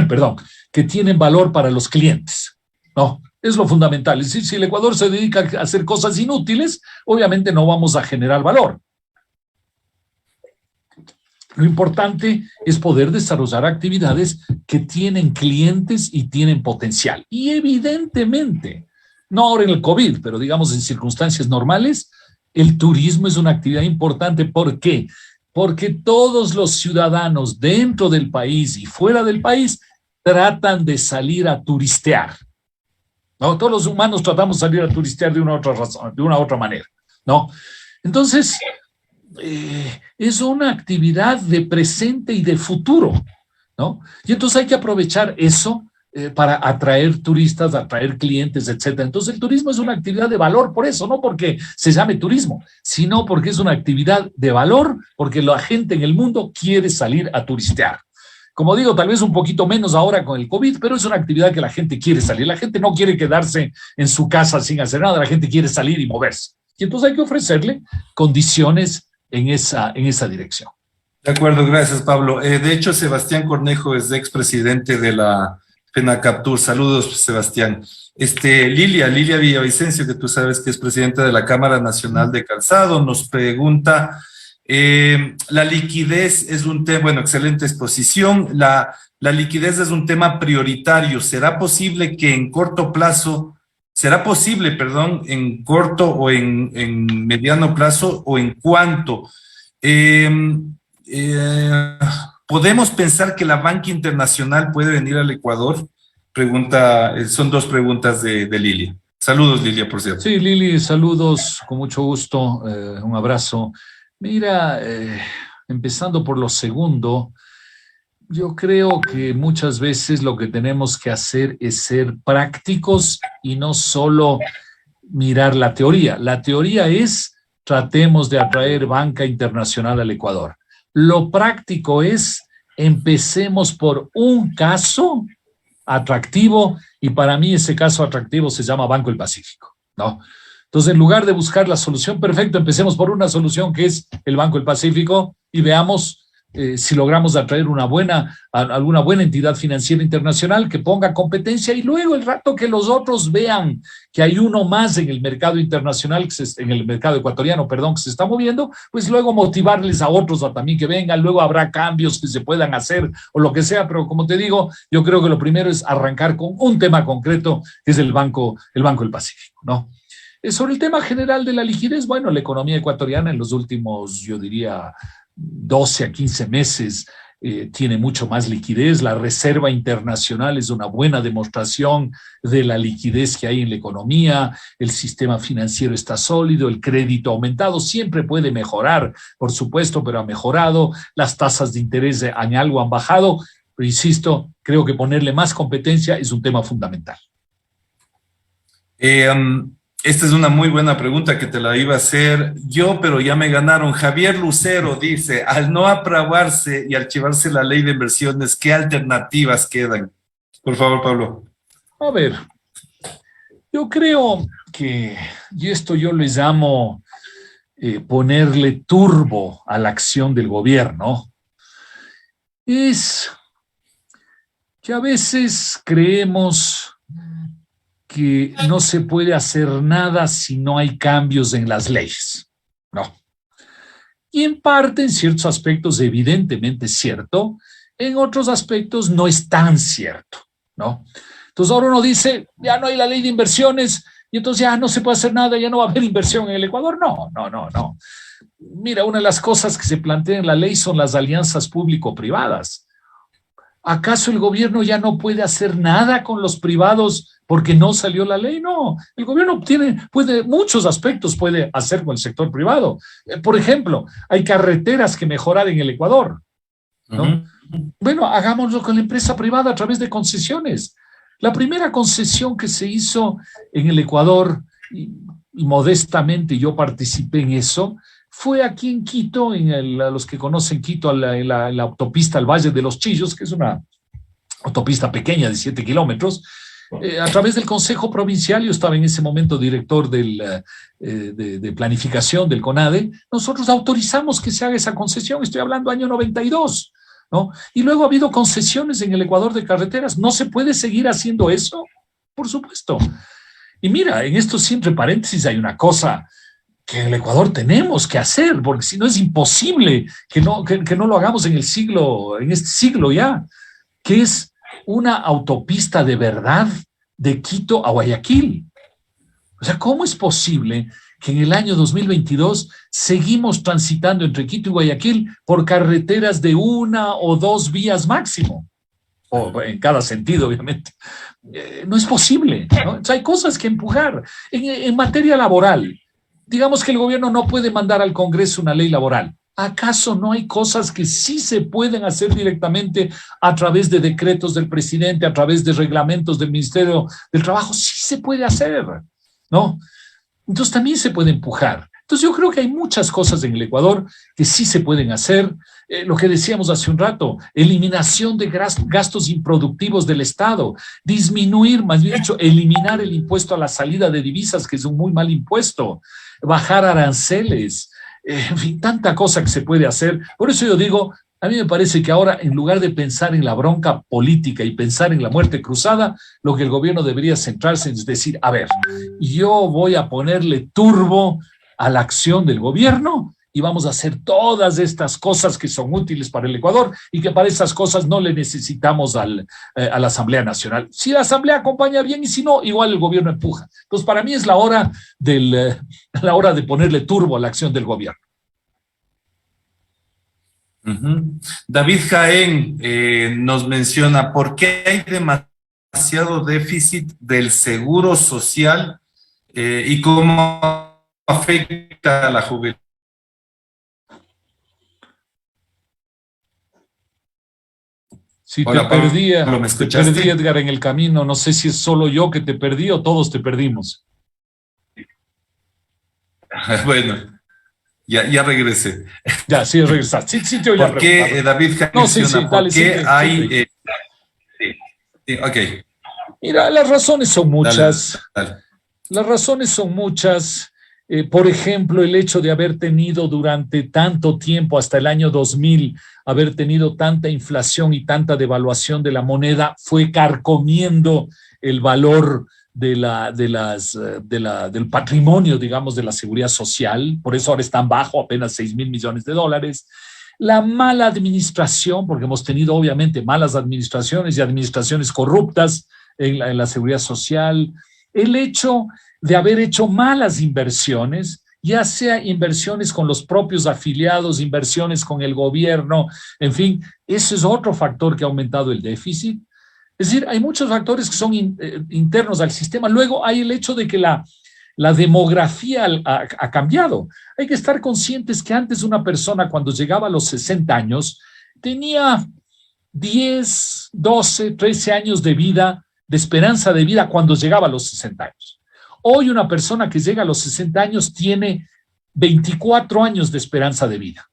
Speaker 1: perdón, que tienen valor para los clientes, ¿no? Es lo fundamental. Es decir, si el Ecuador se dedica a hacer cosas inútiles, obviamente no vamos a generar valor. Lo importante es poder desarrollar actividades que tienen clientes y tienen potencial. Y evidentemente, no ahora en el COVID, pero digamos en circunstancias normales, el turismo es una actividad importante. ¿Por qué? Porque todos los ciudadanos dentro del país y fuera del país tratan de salir a turistear, ¿no? Todos los humanos tratamos de salir a turistear de una otra razón, de una otra manera, ¿no? Entonces, es una actividad de presente y de futuro, ¿no? Y entonces hay que aprovechar eso para atraer turistas, atraer clientes, etcétera. Entonces el turismo es una actividad de valor por eso, no porque se llame turismo, sino porque es una actividad de valor, porque la gente en el mundo quiere salir a turistear. Como digo, tal vez un poquito menos ahora con el COVID, pero es una actividad que la gente quiere salir. La gente no quiere quedarse en su casa sin hacer nada, la gente quiere salir y moverse. Y entonces hay que ofrecerle condiciones en esa dirección.
Speaker 2: De acuerdo, gracias, Pablo. De hecho, Sebastián Cornejo es expresidente de la FENACAPTUR. Saludos, Sebastián. Lilia Villavicencio, que tú sabes que es presidenta de la Cámara Nacional de Calzado, nos pregunta, la liquidez es un tema, bueno, excelente exposición, la liquidez es un tema prioritario. ¿Será posible que en corto plazo, en corto o en mediano plazo, o en cuánto? ¿Podemos pensar que la banca internacional puede venir al Ecuador? Son dos preguntas de Lilia. Saludos, Lilia, por cierto.
Speaker 1: Sí, Lili, saludos, con mucho gusto, un abrazo. Mira, empezando por lo segundo, yo creo que muchas veces lo que tenemos que hacer es ser prácticos y no solo mirar la teoría. La teoría es: tratemos de atraer banca internacional al Ecuador. Lo práctico es: empecemos por un caso atractivo, y para mí ese caso atractivo se llama Banco del Pacífico, ¿no? Entonces, en lugar de buscar la solución perfecta, empecemos por una solución que es el Banco del Pacífico y veamos si logramos atraer alguna buena entidad financiera internacional que ponga competencia, y luego el rato que los otros vean que hay uno más en el mercado internacional, en el mercado ecuatoriano, perdón, que se está moviendo, pues luego motivarles a otros a también que vengan, luego habrá cambios que se puedan hacer o lo que sea, pero como te digo, yo creo que lo primero es arrancar con un tema concreto, que es el Banco del Pacífico, ¿no? Sobre el tema general de la liquidez, bueno, la economía ecuatoriana en los últimos, yo diría, 12 a 15 meses tiene mucho más liquidez. La Reserva Internacional es una buena demostración de la liquidez que hay en la economía. El sistema financiero está sólido, el crédito ha aumentado. Siempre puede mejorar, por supuesto, pero ha mejorado. Las tasas de interés en algo han bajado, pero insisto, creo que ponerle más competencia es un tema fundamental.
Speaker 2: Esta es una muy buena pregunta que te la iba a hacer yo, pero ya me ganaron. Javier Lucero dice, al no aprobarse y archivarse la ley de inversiones, ¿qué alternativas quedan? Por favor, Pablo.
Speaker 1: A ver, yo creo que, y esto yo les llamo ponerle turbo a la acción del gobierno, es que a veces creemos que no se puede hacer nada si no hay cambios en las leyes, ¿no? Y en parte, en ciertos aspectos, evidentemente es cierto, en otros aspectos no es tan cierto, ¿no? Entonces ahora uno dice, ya no hay la ley de inversiones, y entonces ya no se puede hacer nada, ya no va a haber inversión en el Ecuador. No. Mira, una de las cosas que se plantea en la ley son las alianzas público-privadas. ¿Acaso el gobierno ya no puede hacer nada con los privados porque no salió la ley? No, el gobierno muchos aspectos puede hacer con el sector privado. Por ejemplo, hay carreteras que mejorar en el Ecuador, ¿no? Bueno, hagámoslo con la empresa privada a través de concesiones. La primera concesión que se hizo en el Ecuador, y modestamente yo participé en eso, fue aquí en Quito, a los que conocen Quito, en la autopista al Valle de los Chillos, que es una autopista pequeña de 7 kilómetros, a través del Consejo Provincial. Yo estaba en ese momento director de planificación del CONADE. Nosotros autorizamos que se haga esa concesión, estoy hablando año 92, ¿no? Y luego ha habido concesiones en el Ecuador de carreteras. ¿No se puede seguir haciendo eso? Por supuesto. Y mira, en esto, siempre paréntesis, hay una cosa que en el Ecuador tenemos que hacer, porque si no es imposible que no lo hagamos en este siglo ya, que es una autopista de verdad de Quito a Guayaquil. O sea, ¿cómo es posible que en el año 2022 seguimos transitando entre Quito y Guayaquil por carreteras de 1 o 2 vías máximo? O en cada sentido, obviamente. No es posible, ¿no? O sea, hay cosas que empujar. En materia laboral, digamos que el gobierno no puede mandar al Congreso una ley laboral. ¿Acaso no hay cosas que sí se pueden hacer directamente a través de decretos del presidente, a través de reglamentos del Ministerio del Trabajo? Sí se puede hacer, ¿no? Entonces también se puede empujar. Entonces yo creo que hay muchas cosas en el Ecuador que sí se pueden hacer. Lo que decíamos hace un rato, eliminación de gastos improductivos del Estado, disminuir, más bien dicho, eliminar el impuesto a la salida de divisas, que es un muy mal impuesto, bajar aranceles, en fin, tanta cosa que se puede hacer. Por eso yo digo, a mí me parece que ahora, en lugar de pensar en la bronca política y pensar en la muerte cruzada, lo que el gobierno debería centrarse en es decir, a ver, yo voy a ponerle turbo a la acción del gobierno y vamos a hacer todas estas cosas que son útiles para el Ecuador y que para esas cosas no le necesitamos a la Asamblea Nacional. Si la Asamblea acompaña bien y si no, igual el gobierno empuja. Entonces, para mí es la hora de ponerle turbo a la acción del gobierno.
Speaker 2: David Jaén nos menciona, ¿por qué hay demasiado déficit del seguro social y cómo afecta a la jubilación?
Speaker 1: Sí,
Speaker 2: Hola,
Speaker 1: te perdía,
Speaker 2: Pablo, ¿me escuchaste?
Speaker 1: te perdí, Edgar, en el camino. No sé si es solo yo que te perdí o todos te perdimos.
Speaker 2: Bueno, ya regresé.
Speaker 1: Ya, sí, regresaste. Sí, sí te oí la
Speaker 2: ¿Por qué
Speaker 1: pregunta.
Speaker 2: David Jaén
Speaker 1: No, sí,
Speaker 2: menciona,
Speaker 1: sí,
Speaker 2: por
Speaker 1: dale,
Speaker 2: qué
Speaker 1: sigue,
Speaker 2: hay...
Speaker 1: sigue.
Speaker 2: sí, ok,
Speaker 1: Mira, las razones son
Speaker 2: dale,
Speaker 1: muchas.
Speaker 2: dale.
Speaker 1: Las razones son muchas. Por ejemplo, el hecho de haber tenido durante tanto tiempo, hasta el año 2000, haber tenido tanta inflación y tanta devaluación de la moneda, fue carcomiendo el valor del patrimonio, digamos, de la seguridad social. Por eso ahora están bajo, apenas 6.000 millones de dólares. La mala administración, porque hemos tenido obviamente malas administraciones y administraciones corruptas en la seguridad social. El hecho de haber hecho malas inversiones, ya sea inversiones con los propios afiliados, inversiones con el gobierno, en fin, ese es otro factor que ha aumentado el déficit. Es decir, hay muchos factores que son internos al sistema. Luego hay el hecho de que la demografía ha cambiado. Hay que estar conscientes que antes una persona cuando llegaba a los 60 años tenía 10, 12, 13 años de vida, de esperanza de vida cuando llegaba a los 60 años. Hoy una persona que llega a los 60 años tiene 24 años de esperanza de vida,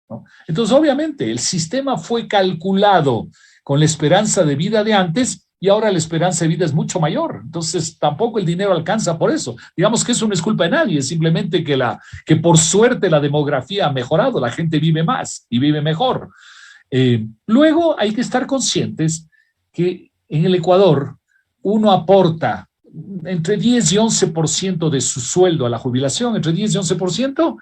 Speaker 1: ¿no? Entonces, obviamente, el sistema fue calculado con la esperanza de vida de antes y ahora la esperanza de vida es mucho mayor. Entonces, tampoco el dinero alcanza por eso. Digamos que eso no es culpa de nadie, es simplemente que por suerte la demografía ha mejorado, la gente vive más y vive mejor. Luego hay que estar conscientes que en el Ecuador uno aporta entre 10 y 11% de su sueldo a la jubilación, entre 10 y 11%,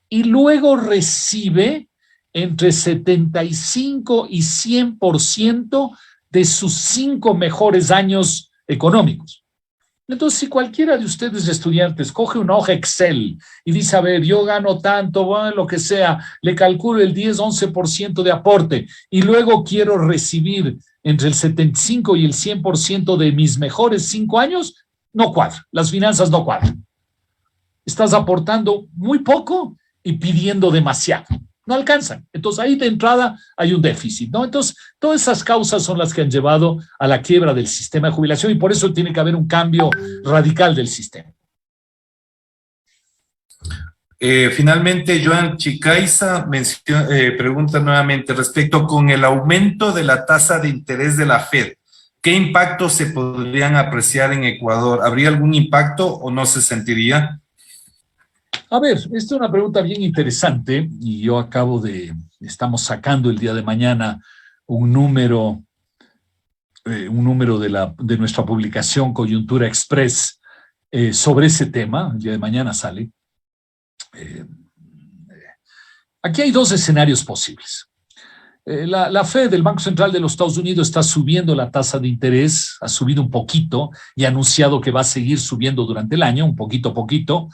Speaker 1: y luego recibe entre 75 y 100% de sus 5 mejores años económicos. Entonces, si cualquiera de ustedes estudiantes coge una hoja Excel y dice, a ver, yo gano tanto, bueno, lo que sea, le calculo el 10-11% de aporte y luego quiero recibir entre el 75 y el 100% de mis mejores 5 años, no cuadra, las finanzas no cuadran. Estás aportando muy poco y pidiendo demasiado. No alcanzan. Entonces, ahí de entrada hay un déficit, ¿no? Entonces, todas esas causas son las que han llevado a la quiebra del sistema de jubilación y por eso tiene que haber un cambio radical del sistema.
Speaker 2: Finalmente, Joan Chicaiza pregunta nuevamente respecto con el aumento de la tasa de interés de la Fed, ¿qué impactos se podrían apreciar en Ecuador? ¿Habría algún impacto o no se sentiría?
Speaker 1: A ver, esta es una pregunta bien interesante y yo estamos sacando el día de mañana un número de nuestra publicación Coyuntura Express sobre ese tema, el día de mañana sale. Aquí hay dos escenarios posibles. La Fed, el Banco Central de los Estados Unidos, está subiendo la tasa de interés, ha subido un poquito y ha anunciado que va a seguir subiendo durante el año, un poquito a poquito.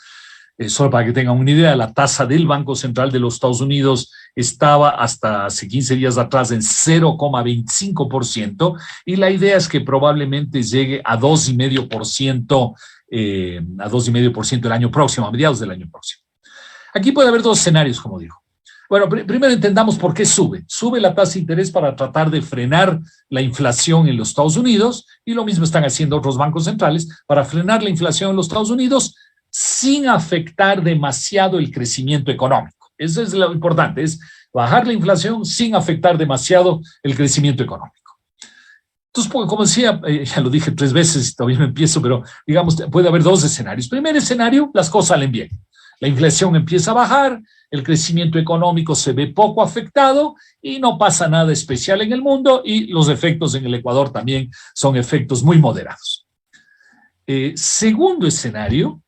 Speaker 1: Solo para que tengan una idea, la tasa del Banco Central de los Estados Unidos estaba hasta hace 15 días atrás en 0,25% y la idea es que probablemente llegue a 2,5% el año próximo, a mediados del año próximo. Aquí puede haber dos escenarios, como digo. Bueno, primero entendamos por qué sube. Sube la tasa de interés para tratar de frenar la inflación en los Estados Unidos y lo mismo están haciendo otros bancos centrales para frenar la inflación en los Estados Unidos sin afectar demasiado el crecimiento económico. Eso es lo importante, es bajar la inflación sin afectar demasiado el crecimiento económico. Entonces, como decía, ya lo dije 3 veces y todavía no empiezo, pero digamos, puede haber dos escenarios. Primer escenario, las cosas salen bien. La inflación empieza a bajar, el crecimiento económico se ve poco afectado y no pasa nada especial en el mundo y los efectos en el Ecuador también son efectos muy moderados. Segundo escenario,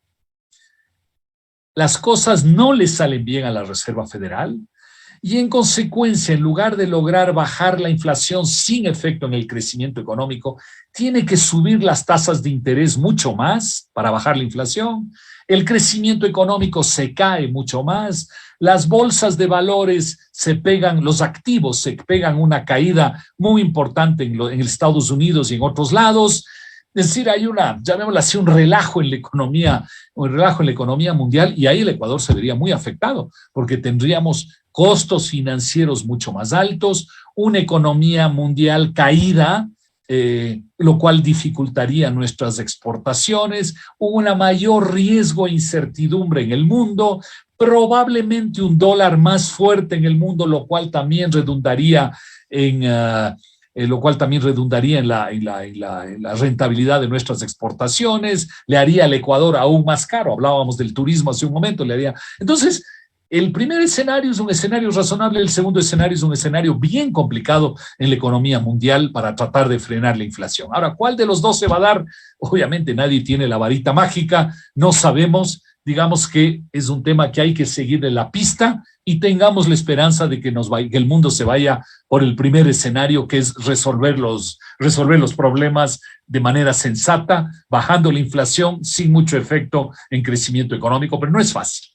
Speaker 1: las cosas no le salen bien a la Reserva Federal y en consecuencia, en lugar de lograr bajar la inflación sin efecto en el crecimiento económico, tiene que subir las tasas de interés mucho más para bajar la inflación. El crecimiento económico se cae mucho más, las bolsas de valores se pegan, los activos se pegan una caída muy importante en Estados Unidos y en otros lados. Es decir, hay llamémoslo así, un relajo en la economía mundial y ahí el Ecuador se vería muy afectado porque tendríamos costos financieros mucho más altos, una economía mundial caída, lo cual dificultaría nuestras exportaciones, un mayor riesgo e incertidumbre en el mundo, probablemente un dólar más fuerte en el mundo, lo cual también redundaría en la rentabilidad de nuestras exportaciones, le haría al Ecuador aún más caro. Hablábamos del turismo hace un momento, le haría. Entonces, el primer escenario es un escenario razonable, el segundo escenario es un escenario bien complicado en la economía mundial para tratar de frenar la inflación. Ahora, ¿cuál de los dos se va a dar? Obviamente nadie tiene la varita mágica, no sabemos, digamos que es un tema que hay que seguirle la pista y tengamos la esperanza de que el mundo se vaya por el primer escenario, que es resolver los problemas de manera sensata, bajando la inflación sin mucho efecto en crecimiento económico, pero no es fácil.